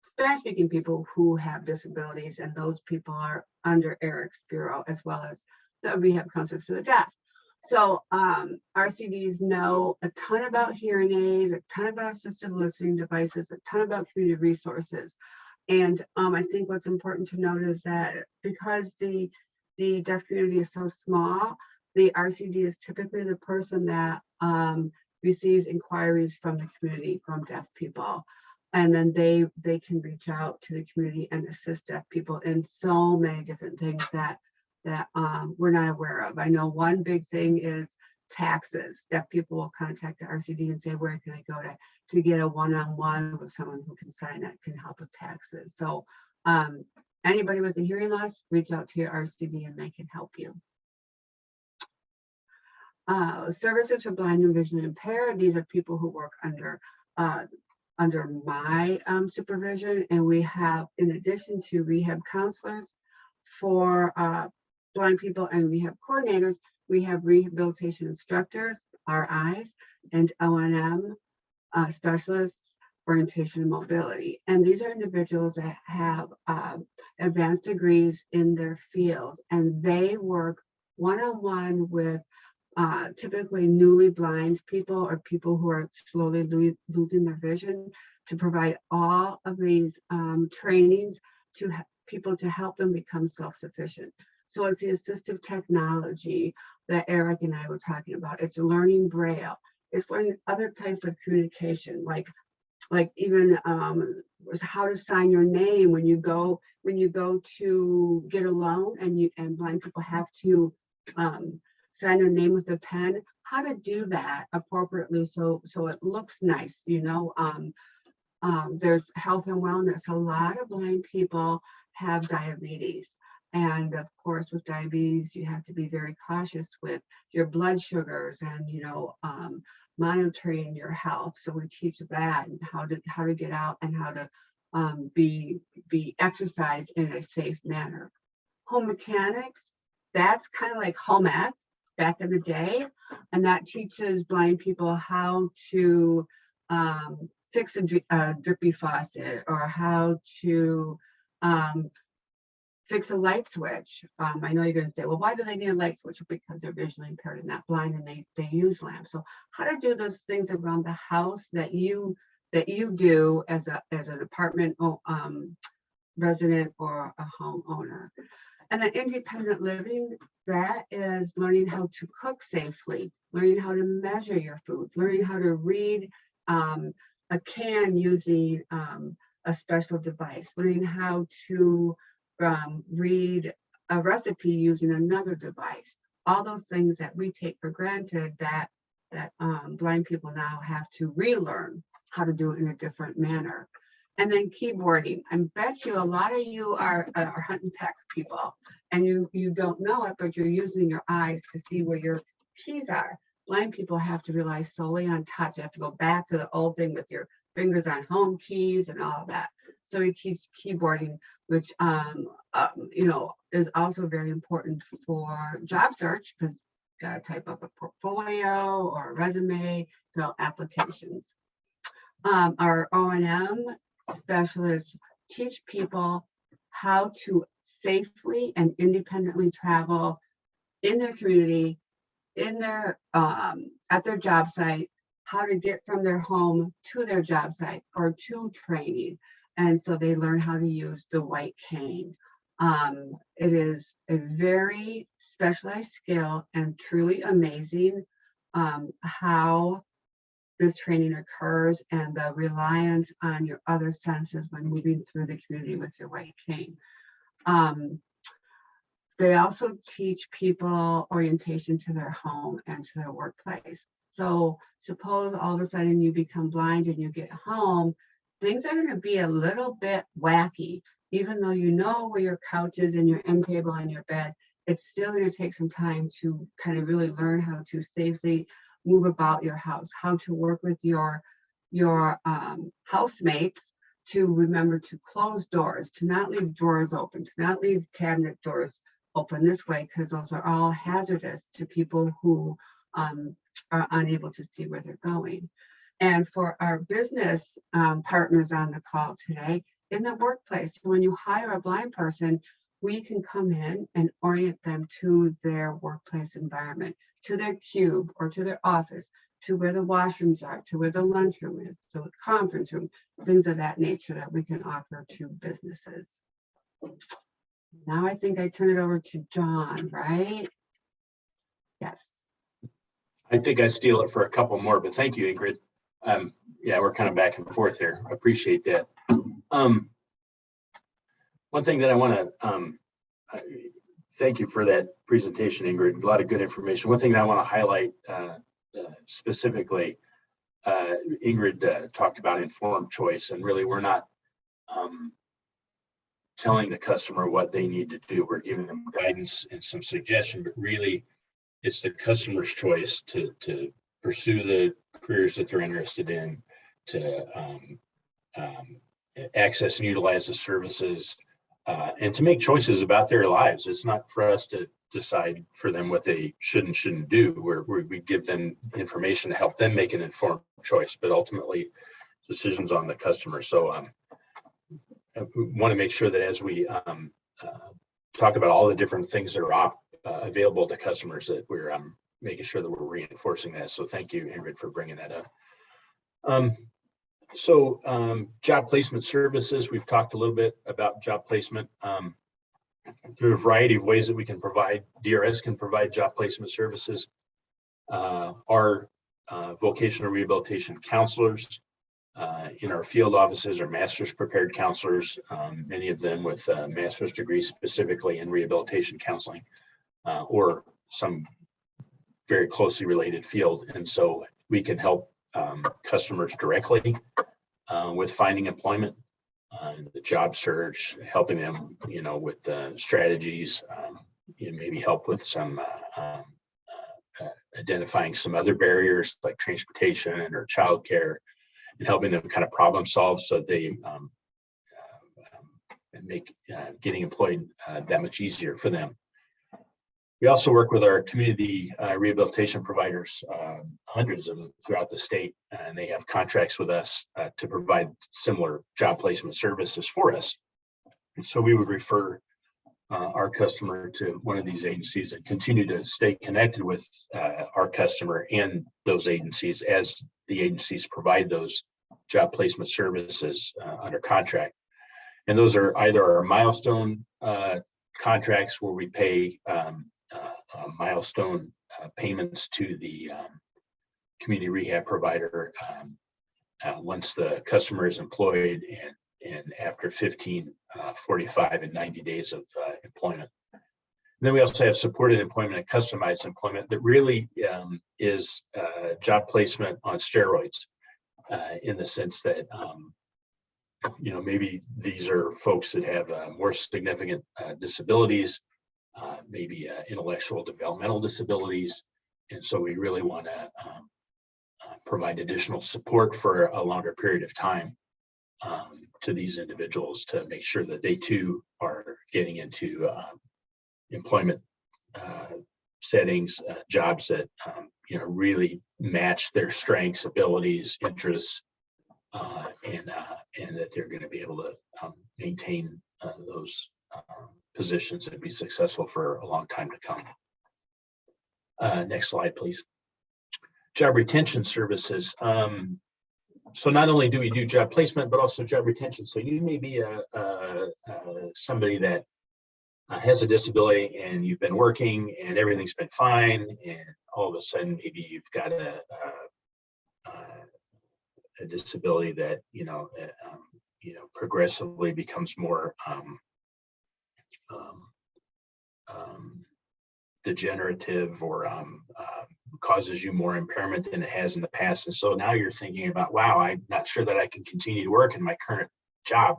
Spanish speaking people who have disabilities, and those people are under Eric's bureau, as well as the rehab counselors for the deaf. So RCDs know a ton about hearing aids, a ton about assistive listening devices, a ton about community resources. And I think what's important to note is that because the deaf community is so small, the RCD is typically the person that receives inquiries from the community, from deaf people. And then they can reach out to the community and assist deaf people in so many different things that we're not aware of. I know one big thing is taxes. Deaf people will contact the RCD and say, where can I go to get a one-on-one with someone who can sign that can help with taxes. So anybody with a hearing loss, reach out to your RCD and they can help you. Services for blind and visually impaired. These are people who work under my supervision, and we have, in addition to rehab counselors for blind people and rehab coordinators, we have rehabilitation instructors, RIs, and O&M specialists, orientation and mobility. And these are individuals that have advanced degrees in their field, and they work one-on-one with typically newly blind people or people who are slowly losing their vision, to provide all of these trainings to people to help them become self-sufficient. So it's the assistive technology that Eric and I were talking about. It's learning Braille. It's learning other types of communication, like even how to sign your name when you go to get a loan, and blind people have to sign their name with a pen. How to do that appropriately so it looks nice, you know. There's health and wellness. A lot of blind people have diabetes. And of course, with diabetes, you have to be very cautious with your blood sugars and, you know, monitoring your health. So we teach that and how to get out and how to be exercised in a safe manner. Home mechanics, that's kind of like home ec back in the day. And that teaches blind people how to fix a drippy faucet, or how to fix a light switch. I know you're going to say, well, why do they need a light switch? Because they're visually impaired and not blind, and they use lamps. So how to do those things around the house that you do as an apartment resident or a homeowner. And then independent living, that is learning how to cook safely, learning how to measure your food, learning how to read a can using a special device, learning how to read a recipe using another device. All those things that we take for granted that blind people now have to relearn how to do it in a different manner. And then keyboarding. I bet you a lot of you are hunt and peck people, and you don't know it, but you're using your eyes to see where your keys are. Blind people have to rely solely on touch. You have to go back to the old thing with your fingers on home keys and all of that. So we teach keyboarding, which you know, is also very important for job search, because you got to type up a portfolio or a resume, fill applications. Our O&M specialists teach people how to safely and independently travel in their community, in their at their job site, how to get from their home to their job site or to training. And so they learn how to use the white cane. It is a very specialized skill and truly amazing how this training occurs, and the reliance on your other senses when moving through the community with your white cane. They also teach people orientation to their home and to their workplace. So suppose all of a sudden you become blind and you get home, things are going to be a little bit wacky. Even though you know where your couch is and your end table and your bed, it's still going to take some time to kind of really learn how to safely move about your house, how to work with your housemates to remember to close doors, to not leave drawers open, to not leave cabinet doors open this way, because those are all hazardous to people who are unable to see where they're going. And for our business partners on the call today, in the workplace, when you hire a blind person, we can come in and orient them to their workplace environment, to their cube or to their office, to where the washrooms are, to where the lunchroom is, so a conference room, things of that nature that we can offer to businesses. Now I think I turn it over to John, right? Yes. I think I steal it for a couple more, but thank you, Ingrid. Yeah, we're kind of back and forth here. I appreciate that. One thing that I want to thank you for that presentation, Ingrid. A lot of good information. One thing that I want to highlight specifically, Ingrid talked about informed choice, and really we're not telling the customer what they need to do. We're giving them guidance and some suggestion, but really it's the customer's choice to pursue the careers that they're interested in, to access and utilize the services, and to make choices about their lives. It's not for us to decide for them what they should and shouldn't do. We give them information to help them make an informed choice, but ultimately decisions on the customer. So I want to make sure that as we talk about all the different things that are available to customers, that we're making sure that we're reinforcing that. So thank you, Ingrid, for bringing that up. Job placement services, we've talked a little bit about job placement. There are a variety of ways that we can provide, DRS can provide job placement services. Our vocational rehabilitation counselors in our field offices are master's prepared counselors, many of them with a master's degree specifically in rehabilitation counseling, or some very closely related field. And so we can help customers directly with finding employment, the job search, helping them, with strategies, maybe help with some identifying some other barriers like transportation or childcare, and helping them kind of problem solve so that they make getting employed that much easier for them. We also work with our community rehabilitation providers, hundreds of them throughout the state, and they have contracts with us to provide similar job placement services for us. And so we would refer our customer to one of these agencies and continue to stay connected with our customer and those agencies as the agencies provide those job placement services under contract. And those are either our milestone contracts where we pay milestone payments to the community rehab provider once the customer is employed and after 15, 45, and 90 days of employment. And then we also have supported employment and customized employment that really is job placement on steroids, in the sense that maybe these are folks that have more significant disabilities, maybe intellectual developmental disabilities. And so we really want to provide additional support for a longer period of time to these individuals to make sure that they too are getting into employment settings, jobs that really match their strengths, abilities, interests, and that they're going to be able to maintain those positions and be successful for a long time to come. Next slide, please. Job retention services. So not only do we do job placement, but also job retention. So you may be somebody that has a disability and you've been working and everything's been fine, and all of a sudden maybe you've got a disability that progressively becomes more degenerative or causes you more impairment than it has in the past. And so now you're thinking about, wow, I'm not sure that I can continue to work in my current job.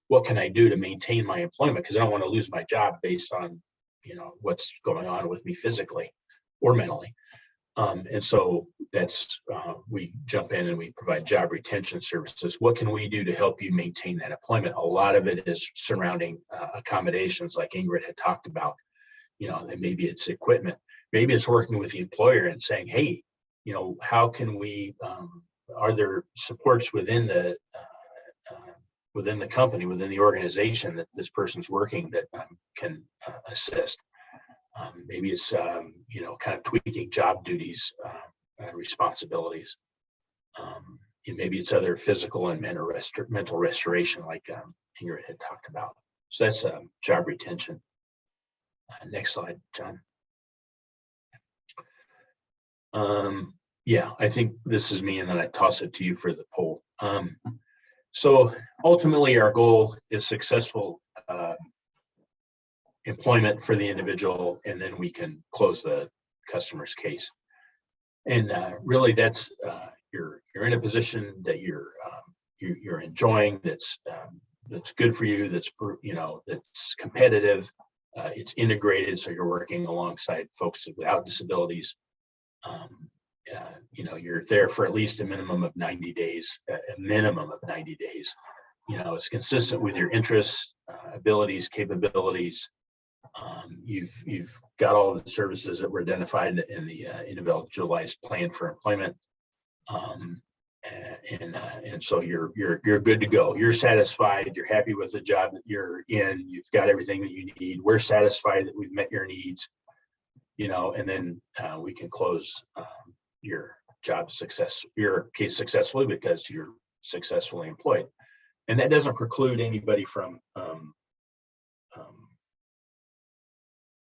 What can I do to maintain my employment? Because I don't want to lose my job based on, what's going on with me physically or mentally. And so that's, we jump in and we provide job retention services. What can we do to help you maintain that employment? A lot of it is surrounding accommodations like Ingrid had talked about, and maybe it's equipment, maybe it's working with the employer and saying, hey, how can we, are there supports within the company, within the organization that this person's working that can assist? Maybe it's, kind of tweaking job duties, responsibilities. Maybe it's other physical and mental restoration like Ingrid had talked about. So that's job retention. Next slide, John. Yeah, I think this is me, and then I toss it to you for the poll. So ultimately, our goal is successful employment for the individual, and then we can close the customer's case. And really, that's you're in a position that you're enjoying. That's good for you. That's that's competitive. It's integrated, so you're working alongside folks without disabilities. You're there for at least a minimum of 90 days. It's consistent with your interests, abilities, capabilities. You've got all of the services that were identified in the Individualized Plan for Employment, and so you're good to go. You're satisfied. You're happy with the job that you're in. You've got everything that you need. We're satisfied that we've met your needs. And then we can close your case successfully because you're successfully employed. And that doesn't preclude anybody from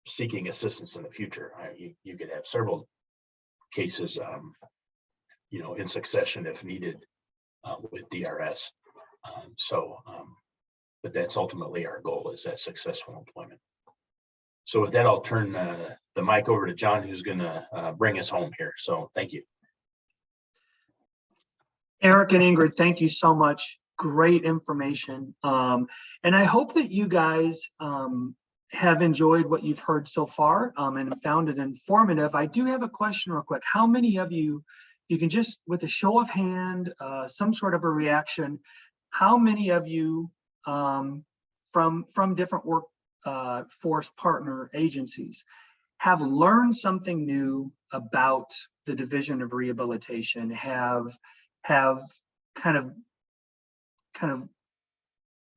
seeking assistance in the future. You could have several cases, in succession if needed with DRS. But that's ultimately our goal, is that successful employment. So with that, I'll turn the mic over to John, who's going to bring us home here. So thank you. Eric and Ingrid, thank you so much. Great information. And I hope that you guys have enjoyed what you've heard so far and found it informative. I do have a question real quick. How many of you can just, with a show of hand, some sort of a reaction, how many of you from different workforce partner agencies have learned something new about the Division of Rehabilitation, have kind of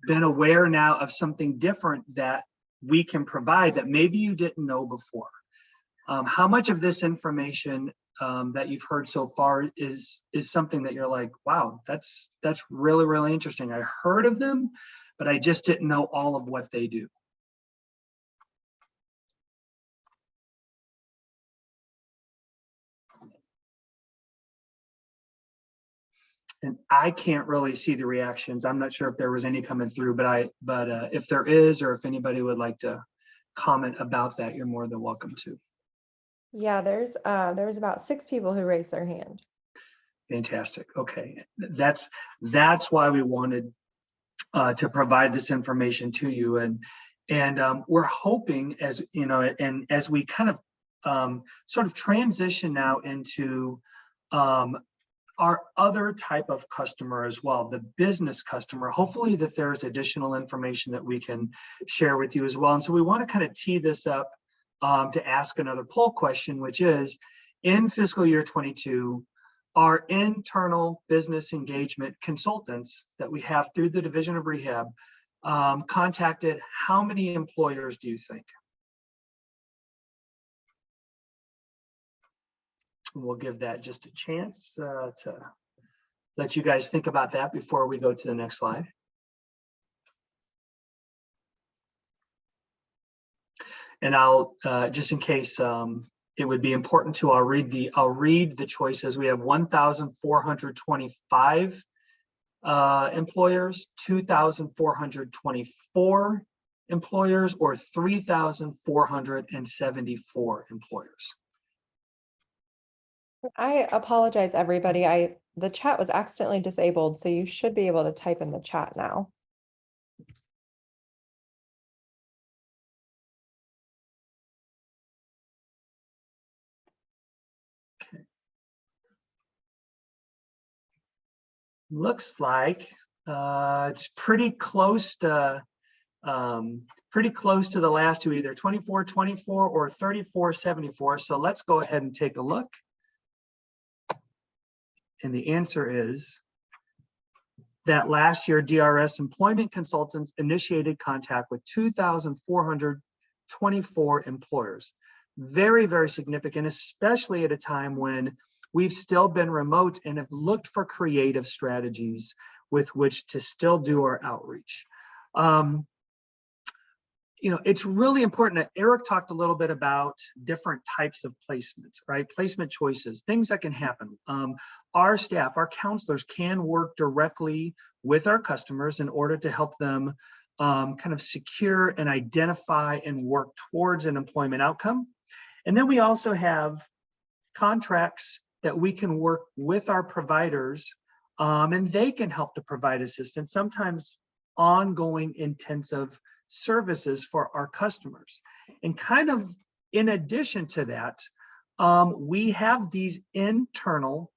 been aware now of something different that we can provide that maybe you didn't know before? How much of this information that you've heard so far is something that you're like, wow, that's really, really interesting. I heard of them, but I just didn't know all of what they do. And I can't really see the reactions. I'm not sure if there was any coming through, but if there is, or if anybody would like to comment about that, you're more than welcome to. Yeah, there's about 6 people who raised their hand. Fantastic. Okay, that's why we wanted to provide this information to you, and we're hoping, as you know, and as we kind of sort of transition now into our other type of customer as well, the business customer, hopefully that there's additional information that we can share with you as well. And so we want to kind of tee this up to ask another poll question, which is, in fiscal year 22, our internal business engagement consultants that we have through the Division of Rehab contacted how many employers do you think? We'll give that just a chance to let you guys think about that before we go to the next slide. And I'll just in case it would be important to, I'll read the choices. We have 1,425 employers, 2,424 employers or 3,474 employers? I apologize, everybody. The chat was accidentally disabled, so you should be able to type in the chat now. Okay. Looks like it's pretty close to the last two, either 2424 or 3474. So let's go ahead and take a look. And the answer is that last year, DRS employment consultants initiated contact with 2,424 employers. Very, very significant, especially at a time when we've still been remote and have looked for creative strategies with which to still do our outreach. You know, it's really important that Eric talked a little bit about different types of placements, right? Placement choices, things that can happen. Our staff, our counselors can work directly with our customers in order to help them kind of secure and identify and work towards an employment outcome. And then we also have contracts that we can work with our providers, and they can help to provide assistance, sometimes ongoing intensive services for our customers. And kind of in addition to that, we have these internal,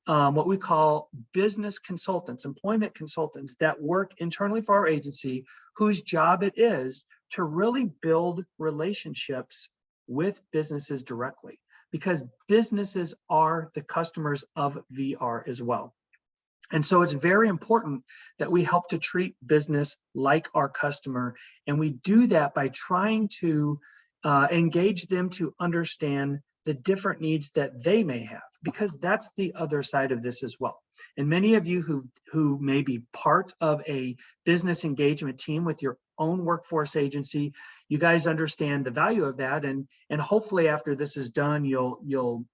what we call business consultants, employment consultants that work internally for our agency, whose job it is to really build relationships with businesses directly, because businesses are the customers of VR as well. And so it's very important that we help to treat business like our customer. And we do that by trying to engage them to understand the different needs that they may have, because that's the other side of this as well. And many of you who may be part of a business engagement team with your own workforce agency, you guys understand the value of that. And hopefully after this is done, you'll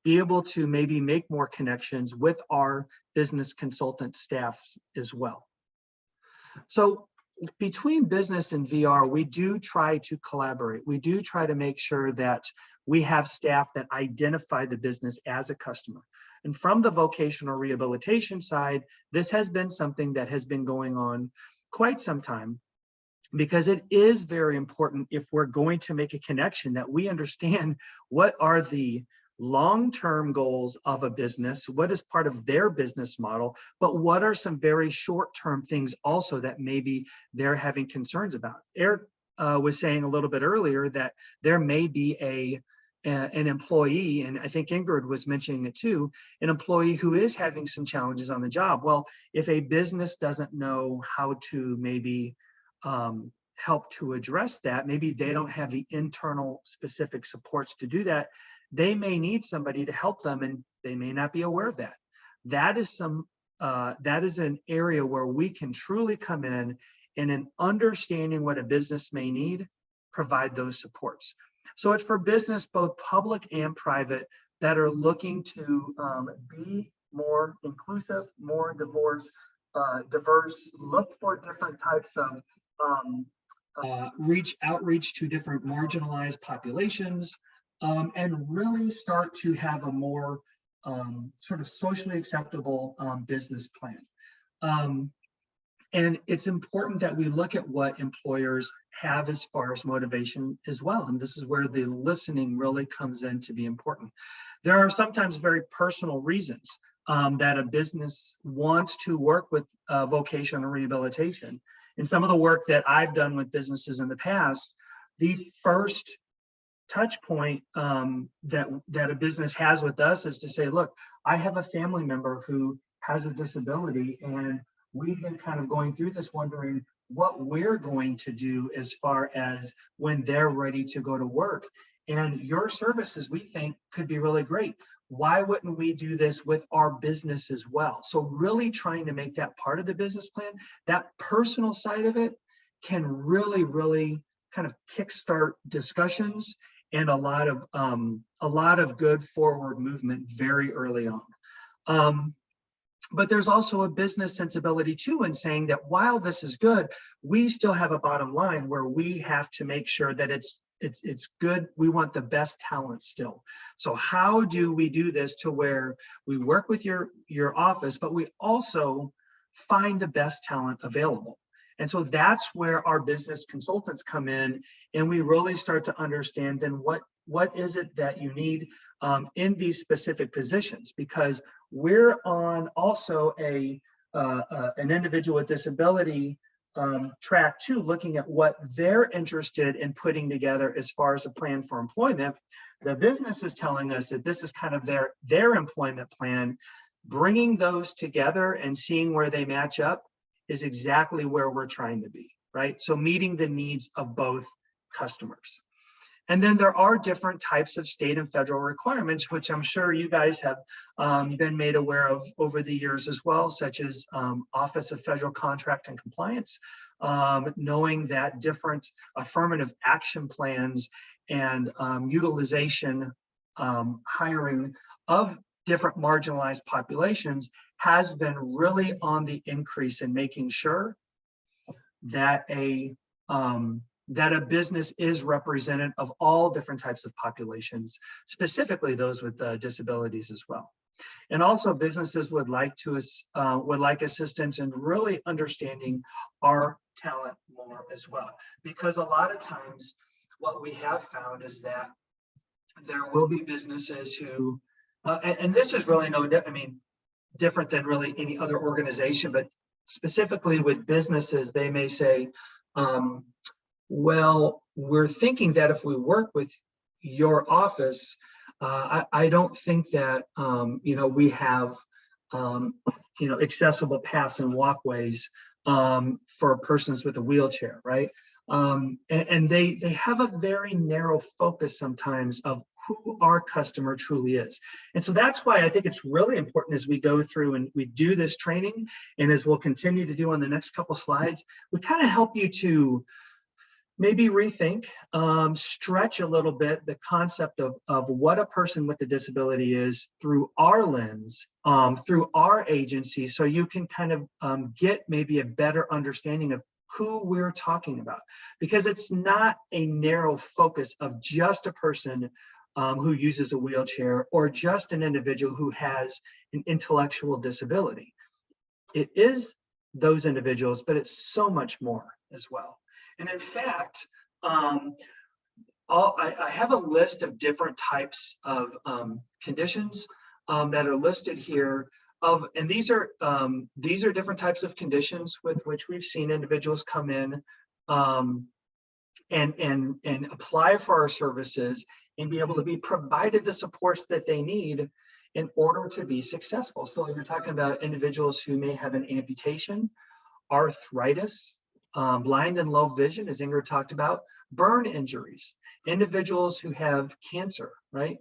be able to maybe make more connections with our business consultant staffs as well. So between business and VR, we do try to collaborate. We do try to make sure that we have staff that identify the business as a customer. And from the vocational rehabilitation side, this has been something that has been going on quite some time, because it is very important, if we're going to make a connection, that we understand what are the long-term goals of a business, what is part of their business model, but what are some very short-term things also that maybe they're having concerns about. Eric was saying a little bit earlier that there may be an employee, and I think Ingrid was mentioning it too, an employee who is having some challenges on the job. Well, if a business doesn't know how to maybe help to address that, maybe they don't have the internal specific supports to do that, they may need somebody to help them, and they may not be aware of that. That is an area where we can truly come in and, in understanding what a business may need, provide those supports. So it's for business, both public and private, that are looking to be more inclusive, more diverse, look for different types of outreach to different marginalized populations, and really start to have a more sort of socially acceptable business plan. And it's important that we look at what employers have as far as motivation as well. And this is where the listening really comes in to be important. There are sometimes very personal reasons that a business wants to work with vocational rehabilitation. In some of the work that I've done with businesses in the past, the first touch point that a business has with us is to say, look, I have a family member who has a disability, and we've been kind of going through this, wondering what we're going to do as far as when they're ready to go to work. And your services, we think, could be really great. Why wouldn't we do this with our business as well? So really trying to make that part of the business plan. That personal side of it can really, really kind of kickstart discussions and a lot of good forward movement very early on. But there's also a business sensibility too in saying that while this is good, we still have a bottom line where we have to make sure that it's good. We want the best talent still. So how do we do this to where we work with your office, but we also find the best talent available? And so that's where our business consultants come in, and we really start to understand then what is it that you need in these specific positions, because we're on also an individual with disability track too, looking at what they're interested in putting together as far as a plan for employment. The business is telling us that this is kind of their employment plan. Bringing those together and seeing where they match up is exactly where we're trying to be, right? So meeting the needs of both customers. And then there are different types of state and federal requirements, which I'm sure you guys have been made aware of over the years as well, such as Office of Federal Contract and Compliance, knowing that different affirmative action plans and utilization hiring of different marginalized populations has been really on the increase in making sure that a business is representative of all different types of populations, specifically those with disabilities as well. And also businesses would like assistance in really understanding our talent more as well, because a lot of times what we have found is that there will be businesses who, and this is really different than really any other organization, but specifically with businesses, they may say, well, we're thinking that if we work with your office, I don't think that, we have, accessible paths and walkways for persons with a wheelchair, right? And they have a very narrow focus sometimes of who our customer truly is. And so that's why I think it's really important as we go through and we do this training, and as we'll continue to do on the next couple slides, we kind of help you to maybe rethink, stretch a little bit the concept of what a person with a disability is through our lens, through our agency, so you can kind of get maybe a better understanding of who we're talking about, because it's not a narrow focus of just a person who uses a wheelchair or just an individual who has an intellectual disability. It is those individuals, but it's so much more as well. And in fact, I have a list of different types of conditions that are listed here. And these are different types of conditions with which we've seen individuals come in and apply for our services and be able to be provided the supports that they need in order to be successful. So you're talking about individuals who may have an amputation, arthritis, blind and low vision, as Ingrid talked about, burn injuries, individuals who have cancer, right?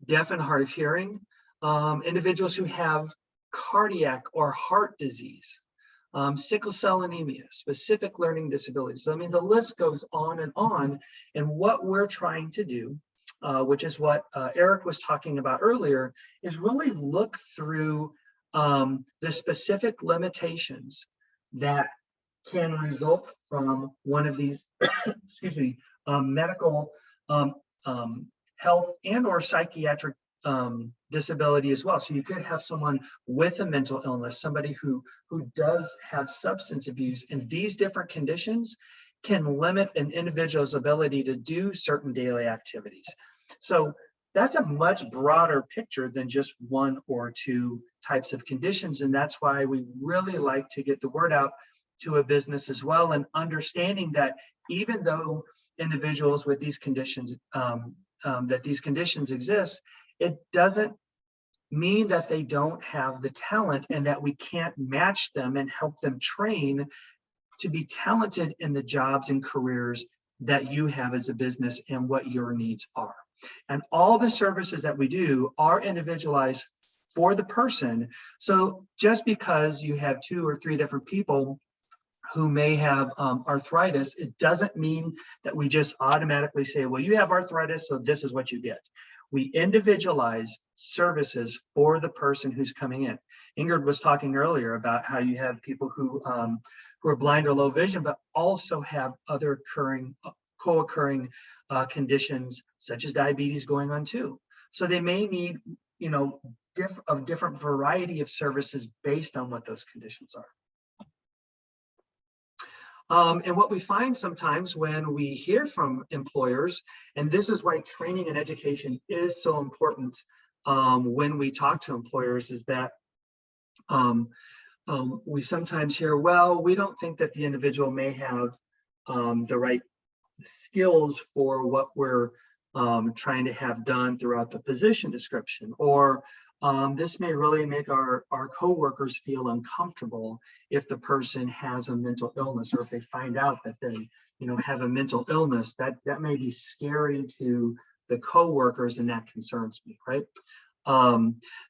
Deaf and hard of hearing, individuals who have cardiac or heart disease, sickle cell anemia, specific learning disabilities. I mean, the list goes on. And what we're trying to do, which is what Eric was talking about earlier, is really look through the specific limitations that can result from one of these, excuse me, medical, health and or psychiatric disability as well. So you could have someone with a mental illness, somebody who does have substance abuse, and these different conditions can limit an individual's ability to do certain daily activities. So that's a much broader picture than just one or two types of conditions. And that's why we really like to get the word out to a business as well, and understanding that even though individuals with these conditions, that these conditions exist, it doesn't mean that they don't have the talent and that we can't match them and help them train to be talented in the jobs and careers that you have as a business and what your needs are. And all the services that we do are individualized for the person. So just because you have 2 or 3 different people who may have arthritis, it doesn't mean that we just automatically say, well, you have arthritis, so this is what you get. We individualize services for the person who's coming in. Ingrid was talking earlier about how you have people who are blind or low vision, but also have other co-occurring conditions such as diabetes going on too. So they may need, you know, different variety of services based on what those conditions are. And what we find sometimes when we hear from employers, and this is why training and education is so important when we talk to employers, is that we sometimes hear, well, we don't think that the individual may have the right skills for what we're trying to have done throughout the position description, or this may really make our coworkers feel uncomfortable if the person has a mental illness, or if they find out that they, you know, have a mental illness, that may be scary to the coworkers, and that concerns me, right?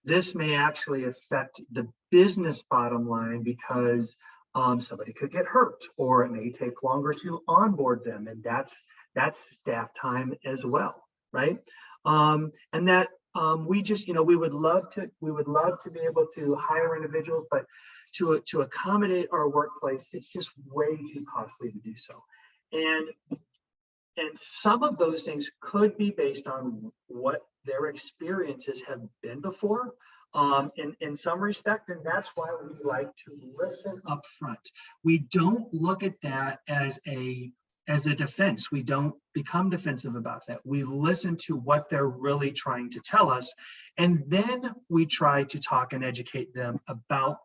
This may actually affect the business bottom line because somebody could get hurt, or it may take longer to onboard them, and that's staff time as well, right? And that we just, you know, we would love to be able to hire individuals, but to accommodate our workplace, it's just way too costly to do so. And some of those things could be based on what their experiences have been before, in some respect, and that's why we like to listen up front. We don't look at that as a defense. We don't become defensive about that. We listen to what they're really trying to tell us, and then we try to talk and educate them about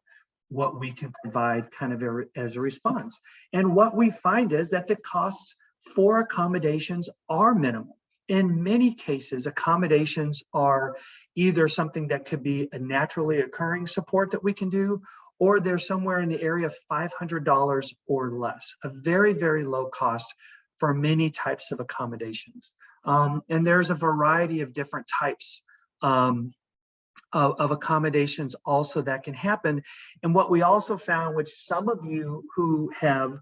what we can provide kind of as a response. And what we find is that the costs for accommodations are minimal. In many cases, accommodations are either something that could be a naturally occurring support that we can do, or they're somewhere in the area of $500 or less, a very, very low cost for many types of accommodations. And there's a variety of different types of accommodations also that can happen. And what we also found, which some of you who have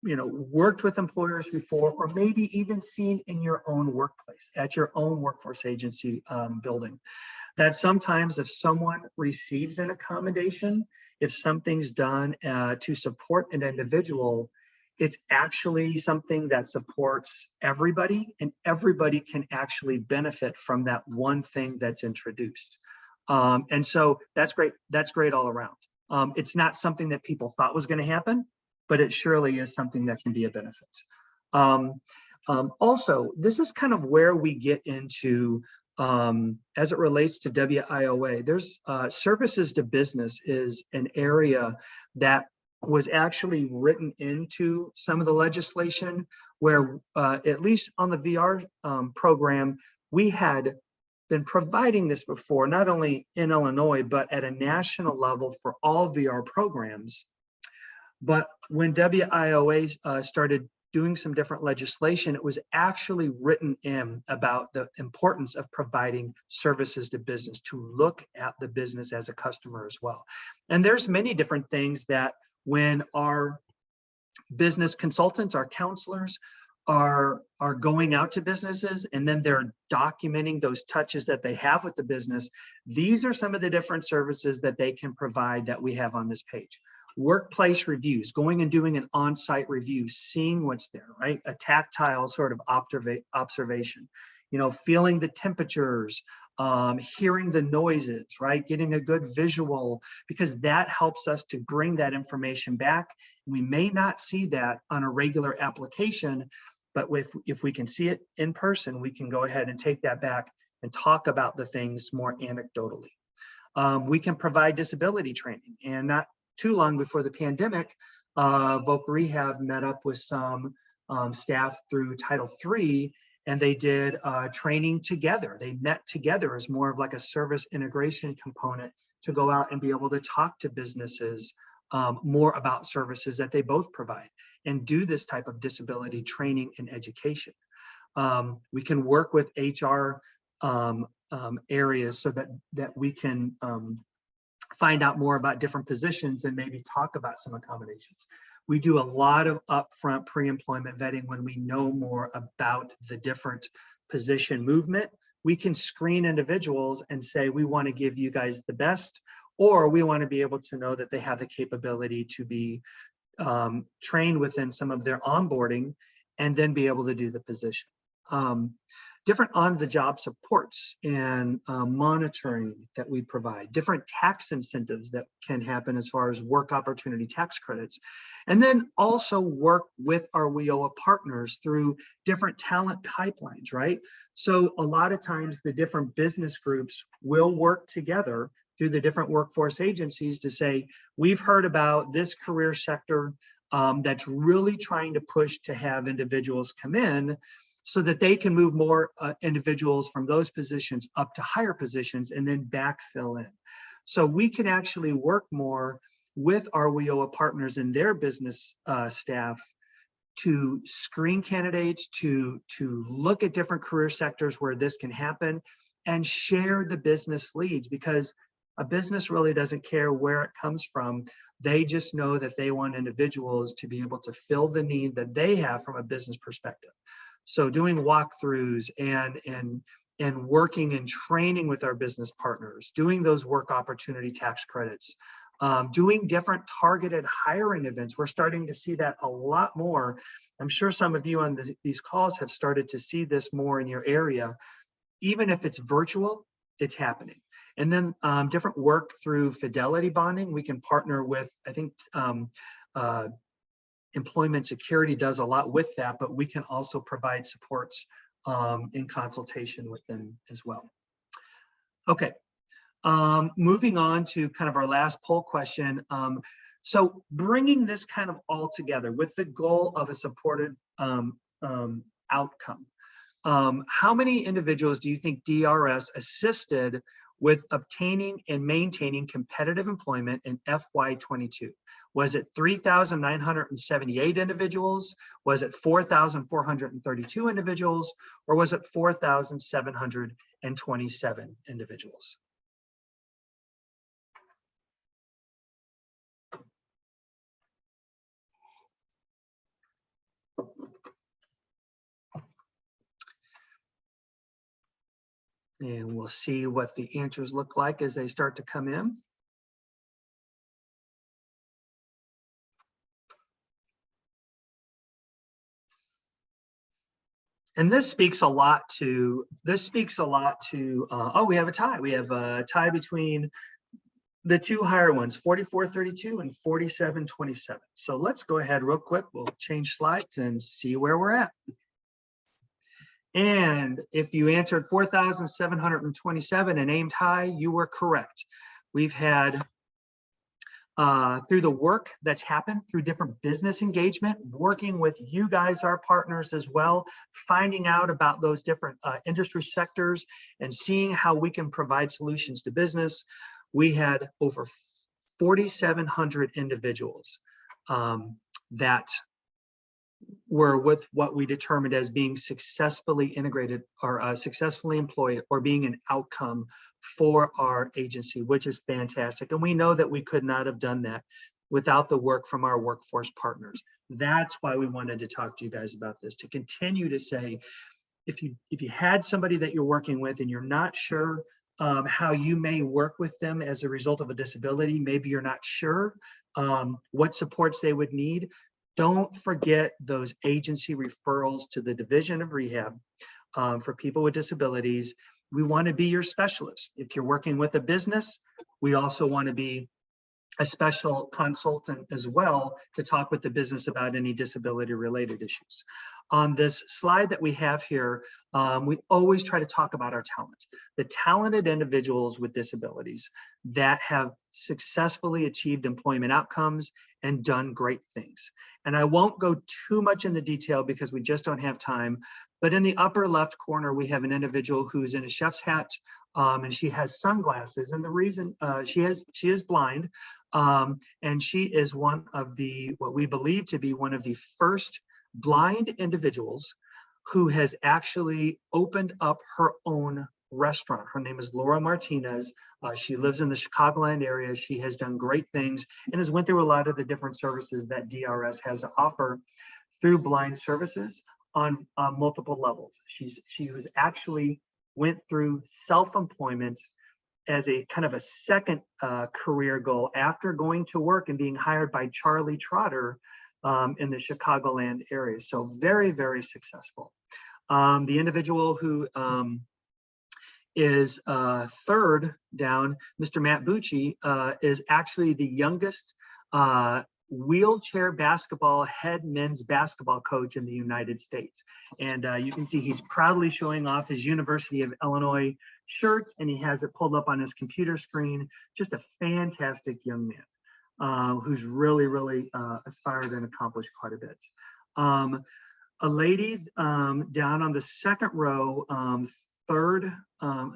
you know, worked with employers before, or maybe even seen in your own workplace, at your own workforce agency building, that sometimes if someone receives an accommodation, if something's done to support an individual, it's actually something that supports everybody, and everybody can actually benefit from that one thing that's introduced. And so that's great. That's great all around. It's not something that people thought was going to happen, but it surely is something that can be a benefit. Also, this is kind of where we get into, as it relates to WIOA, there's services to business is an area that was actually written into some of the legislation where, at least on the VR program, we had been providing this before, not only in Illinois, but at a national level for all VR programs. But when WIOA started doing some different legislation, it was actually written in about the importance of providing services to business, to look at the business as a customer as well. And there's many different things that when our business consultants, our counselors are going out to businesses, and then they're documenting those touches that they have with the business, these are some of the different services that they can provide that we have on this page. Workplace reviews, going and doing an on-site review, seeing what's there, right? A tactile sort of observation, you know, feeling the temperatures, hearing the noises, right? Getting a good visual, because that helps us to bring that information back. We may not see that on a regular application, but if we can see it in person, we can go ahead and take that back and talk about the things more anecdotally. We can provide disability training, and not too long before the pandemic, Voc Rehab met up with some staff through Title III, and they did training together. They met together as more of like a service integration component to go out and be able to talk to businesses more about services that they both provide, and do this type of disability training and education. We can work with HR areas so that we can find out more about different positions and maybe talk about some accommodations. We do a lot of upfront pre-employment vetting when we know more about the different position movement. We can screen individuals and say, we want to give you guys the best, or we want to be able to know that they have the capability to be trained within some of their onboarding and then be able to do the position. Different on-the-job supports and monitoring that we provide, different tax incentives that can happen as far as work opportunity tax credits, and then also work with our WIOA partners through different talent pipelines, right? So a lot of times the different business groups will work together through the different workforce agencies to say, we've heard about this career sector that's really trying to push to have individuals come in so that they can move more individuals from those positions up to higher positions and then backfill in. So we can actually work more with our WIOA partners and their business staff to screen candidates, to look at different career sectors where this can happen and share the business leads, because a business really doesn't care where it comes from. They just know that they want individuals to be able to fill the need that they have from a business perspective. So doing walkthroughs and working and training with our business partners, doing those work opportunity tax credits, doing different targeted hiring events. We're starting to see that a lot more. I'm sure some of you on these calls have started to see this more in your area. Even if it's virtual, it's happening. And then different work through fidelity bonding. We can partner with, I think, Employment Security does a lot with that, but we can also provide supports in consultation with them as well. Okay, moving on to kind of our last poll question. So bringing this kind of all together with the goal of a supported outcome. How many individuals do you think DRS assisted with obtaining and maintaining competitive employment in FY22? Was it 3,978 individuals? Was it 4,432 individuals? Or was it 4,727 individuals? And we'll see what the answers look like as they start to come in. And this speaks a lot to, oh, we have a tie. We have a tie between the two higher ones, 4432 and 4727. So let's go ahead real quick. We'll change slides and see where we're at. And if you answered 4,727 and aimed high, you were correct. We've had, through the work that's happened through different business engagement, working with you guys, our partners as well, finding out about those different industry sectors and seeing how we can provide solutions to business. We had over 4,700 individuals that were with what we determined as being successfully integrated or successfully employed or being an outcome for our agency, which is fantastic. And we know that we could not have done that without the work from our workforce partners. That's why we wanted to talk to you guys about this, to continue to say, if you had somebody that you're working with and you're not sure how you may work with them as a result of a disability, maybe you're not sure what supports they would need, don't forget those agency referrals to the Division of Rehab for people with disabilities. We want to be your specialist. If you're working with a business, we also want to be a special consultant as well to talk with the business about any disability related issues. On this slide that we have here, we always try to talk about our talent, the talented individuals with disabilities that have successfully achieved employment outcomes and done great things. And I won't go too much into detail because we just don't have time, but in the upper left corner, we have an individual who's in a chef's hat and she has sunglasses. And the reason she is blind, and she is one of the, what we believe to be one of the first blind individuals who has actually opened up her own restaurant. Her name is Laura Martinez. She lives in the Chicagoland area. She has done great things and has went through a lot of the different services that DRS has to offer through blind services on multiple levels. She was actually went through self-employment as a kind of a second career goal after going to work and being hired by Charlie Trotter in the Chicagoland area. So very, very successful. The individual who is third down, Mr. Matt Bucci, is actually the youngest wheelchair basketball head men's basketball coach in the United States. And you can see he's proudly showing off his University of Illinois shirt, and he has it pulled up on his computer screen. Just a fantastic young man who's really, really aspired and accomplished quite a bit. A lady down on the second row,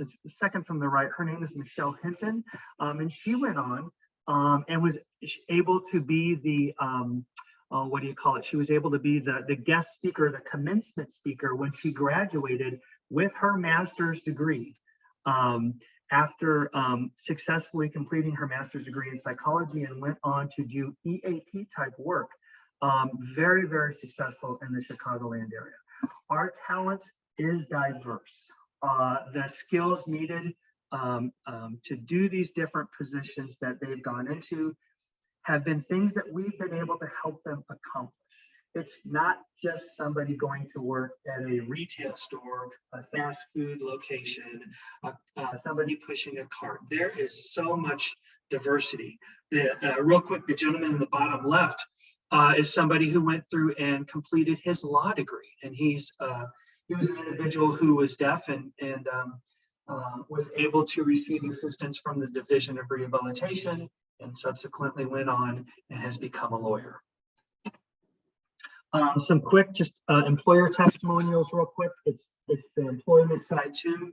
it's second from the right, her name is Michelle Hinton, and she went on and was able to be the, what do you call it? She was able to be the guest speaker, the commencement speaker when she graduated with her master's degree. After successfully completing her master's degree in psychology and went on to do EAP type work. Very, very successful in the Chicagoland area. Our talent is diverse. The skills needed to do these different positions that they've gone into have been things that we've been able to help them accomplish. It's not just somebody going to work at a retail store, a fast food location, somebody pushing a cart. There is so much diversity. Real quick, the gentleman in the bottom left is somebody who went through and completed his law degree. And he was an individual who was deaf and was able to receive assistance from the Division of Rehabilitation and subsequently went on and has become a lawyer. Some quick just employer testimonials real quick. It's the employment side too.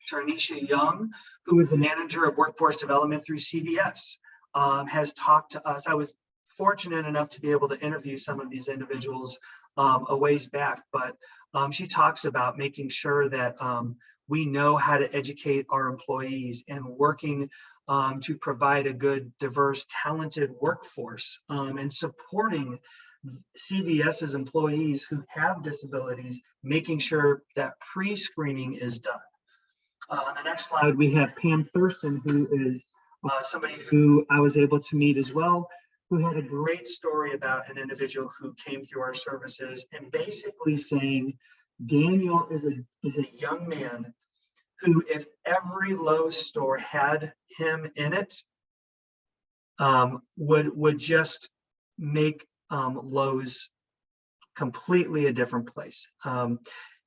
Sharnisha Young, who is the manager of workforce development through CVS, has talked to us. I was fortunate enough to be able to interview some of these individuals a ways back, but she talks about making sure that we know how to educate our employees and working to provide a good, diverse, talented workforce and supporting CVS's employees who have disabilities, making sure that pre-screening is done. The next slide, we have Pam Thurston, who is somebody who I was able to meet as well, who had a great story about an individual who came through our services and basically saying, Daniel is a young man who, if every Lowe's store had him in it, would just make Lowe's completely a different place.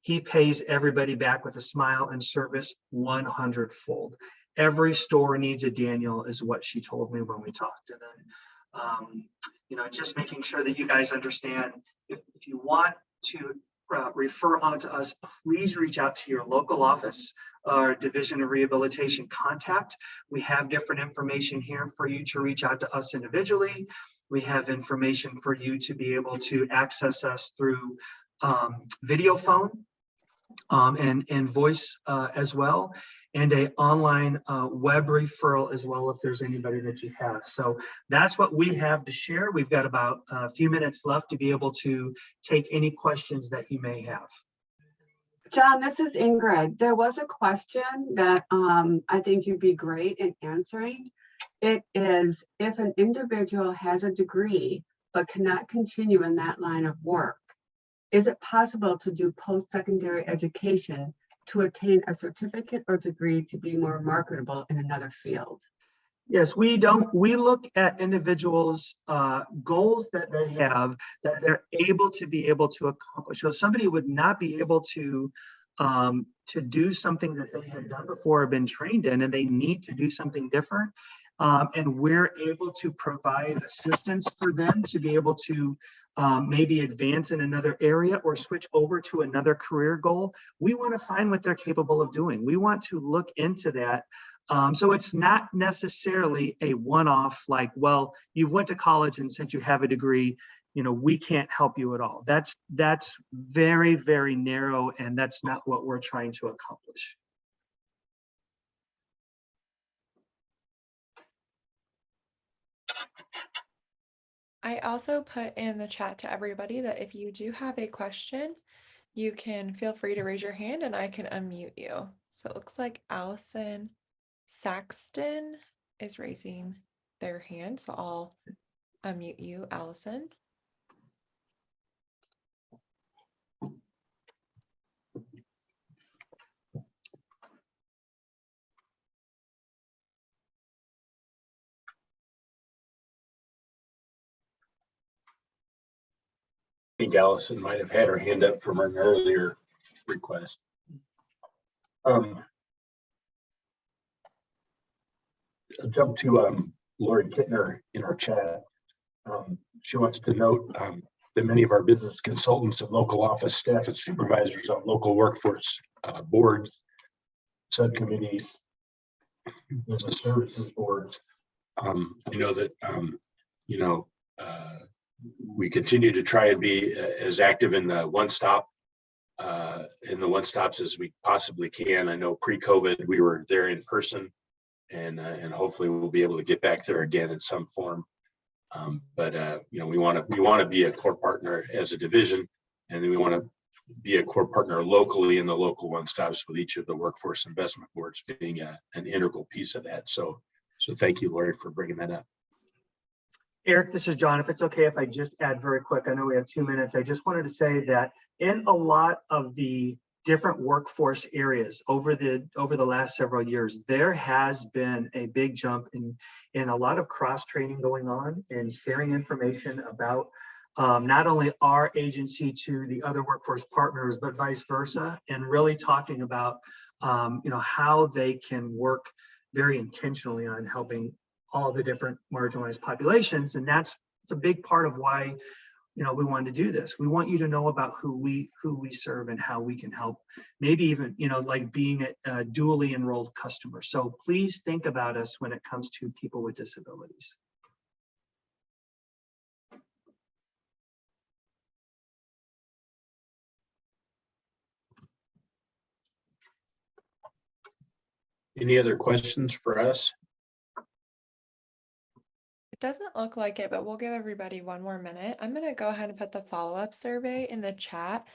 He pays everybody back with a smile and service 100-fold. Every store needs a Daniel, is what she told me when we talked. And then, just making sure that you guys understand, if you want to refer on to us, please reach out to your local office or Division of Rehabilitation contact. We have different information here for you to reach out to us individually. We have information for you to be able to access us through video phone and voice as well, and an online web referral as well if there's anybody that you have. So that's what we have to share. We've got about a few minutes left to be able to take any questions that you may have. John, this is Ingrid. There was a question that I think you'd be great in answering. It is, if an individual has a degree but cannot continue in that line of work, is it possible to do post-secondary education to attain a certificate or degree to be more marketable in another field? Yes, we look at individuals' goals that they have that they're able to accomplish. So somebody would not be able to do something that they had done before or been trained in, and they need to do something different. And we're able to provide assistance for them to be able to maybe advance in another area or switch over to another career goal. We want to find what they're capable of doing. We want to look into that. So it's not necessarily a one-off like, well, you've went to college and since you have a degree, we can't help you at all. That's very, very narrow, and that's not what we're trying to accomplish. I also put in the chat to everybody that if you do have a question, you can feel free to raise your hand and I can unmute you. So it looks like Allison Saxton is raising their hand. So I'll unmute you, Allison. I think Allison might have had her hand up from an earlier request. I'll jump to Lori Kittner in our chat. She wants to note that many of our business consultants and local office staff and supervisors on local workforce boards, subcommittees, business services boards. I know that we continue to try and be as active in the one-stops as we possibly can. I know pre-COVID we were there in person, and hopefully we'll be able to get back there again in some form. But we want to be a core partner as a division, and then we want to be a core partner locally in the local one-stops, with each of the workforce investment boards being an integral piece of that. So thank you, Lori, for bringing that up. Eric, this is John. If it's okay if I just add very quick, I know we have 2 minutes. I just wanted to say that in a lot of the different workforce areas over the last several years, there has been a big jump in a lot of cross training going on and sharing information about not only our agency to the other workforce partners, but vice versa, and really talking about how they can work very intentionally on helping all the different marginalized populations. And that's a big part of why we wanted to do this. We want you to know about who we serve and how we can help, maybe even like being a dually enrolled customer. So please think about us when it comes to people with disabilities. Any other questions for us? It doesn't look like it, but we'll give everybody 1 more minute. I'm going to go ahead and put the follow-up survey in the chat.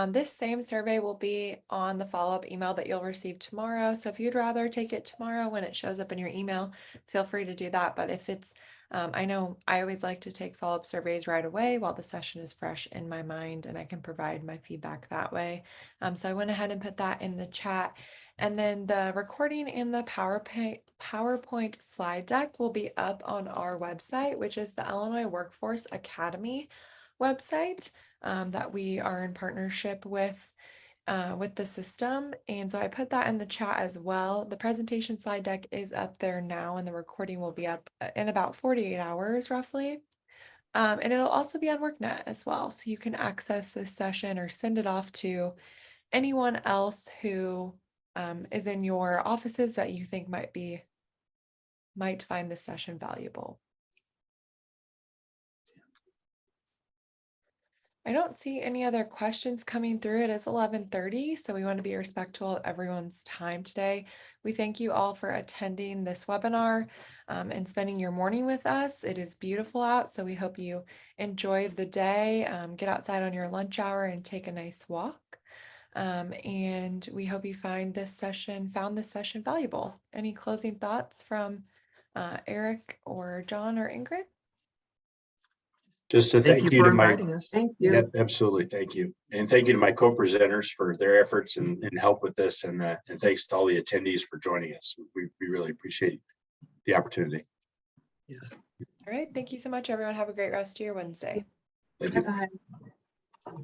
This same survey will be on the follow-up email that you'll receive tomorrow. So if you'd rather take it tomorrow when it shows up in your email, feel free to do that. But if it's, I know I always like to take follow-up surveys right away while the session is fresh in my mind, and I can provide my feedback that way. So I went ahead and put that in the chat. And then the recording in the PowerPoint slide deck will be up on our website, which is the Illinois Workforce Academy website that we are in partnership with the system. And so I put that in the chat as well. The presentation slide deck is up there now, and the recording will be up in about 48 hours roughly. And it'll also be on WorkNet as well. So you can access this session or send it off to anyone else who is in your offices that you think might find this session valuable. I don't see any other questions coming through. It is 11:30, so we want to be respectful of everyone's time today. We thank you all for attending this webinar and spending your morning with us. It is beautiful out, so we hope you enjoyed the day. Get outside on your lunch hour and take a nice walk. And we hope you found this session valuable. Any closing thoughts from Eric or John or Ingrid? Just to thank you for to my, inviting us. Thank you. yep, absolutely, thank you. And thank you to my co-presenters for their efforts and help with this, and thanks to all the attendees for joining us. We really appreciate the opportunity. Yes. All right, thank you so much, everyone. Have a great rest of your Wednesday. Thank you. Bye-bye.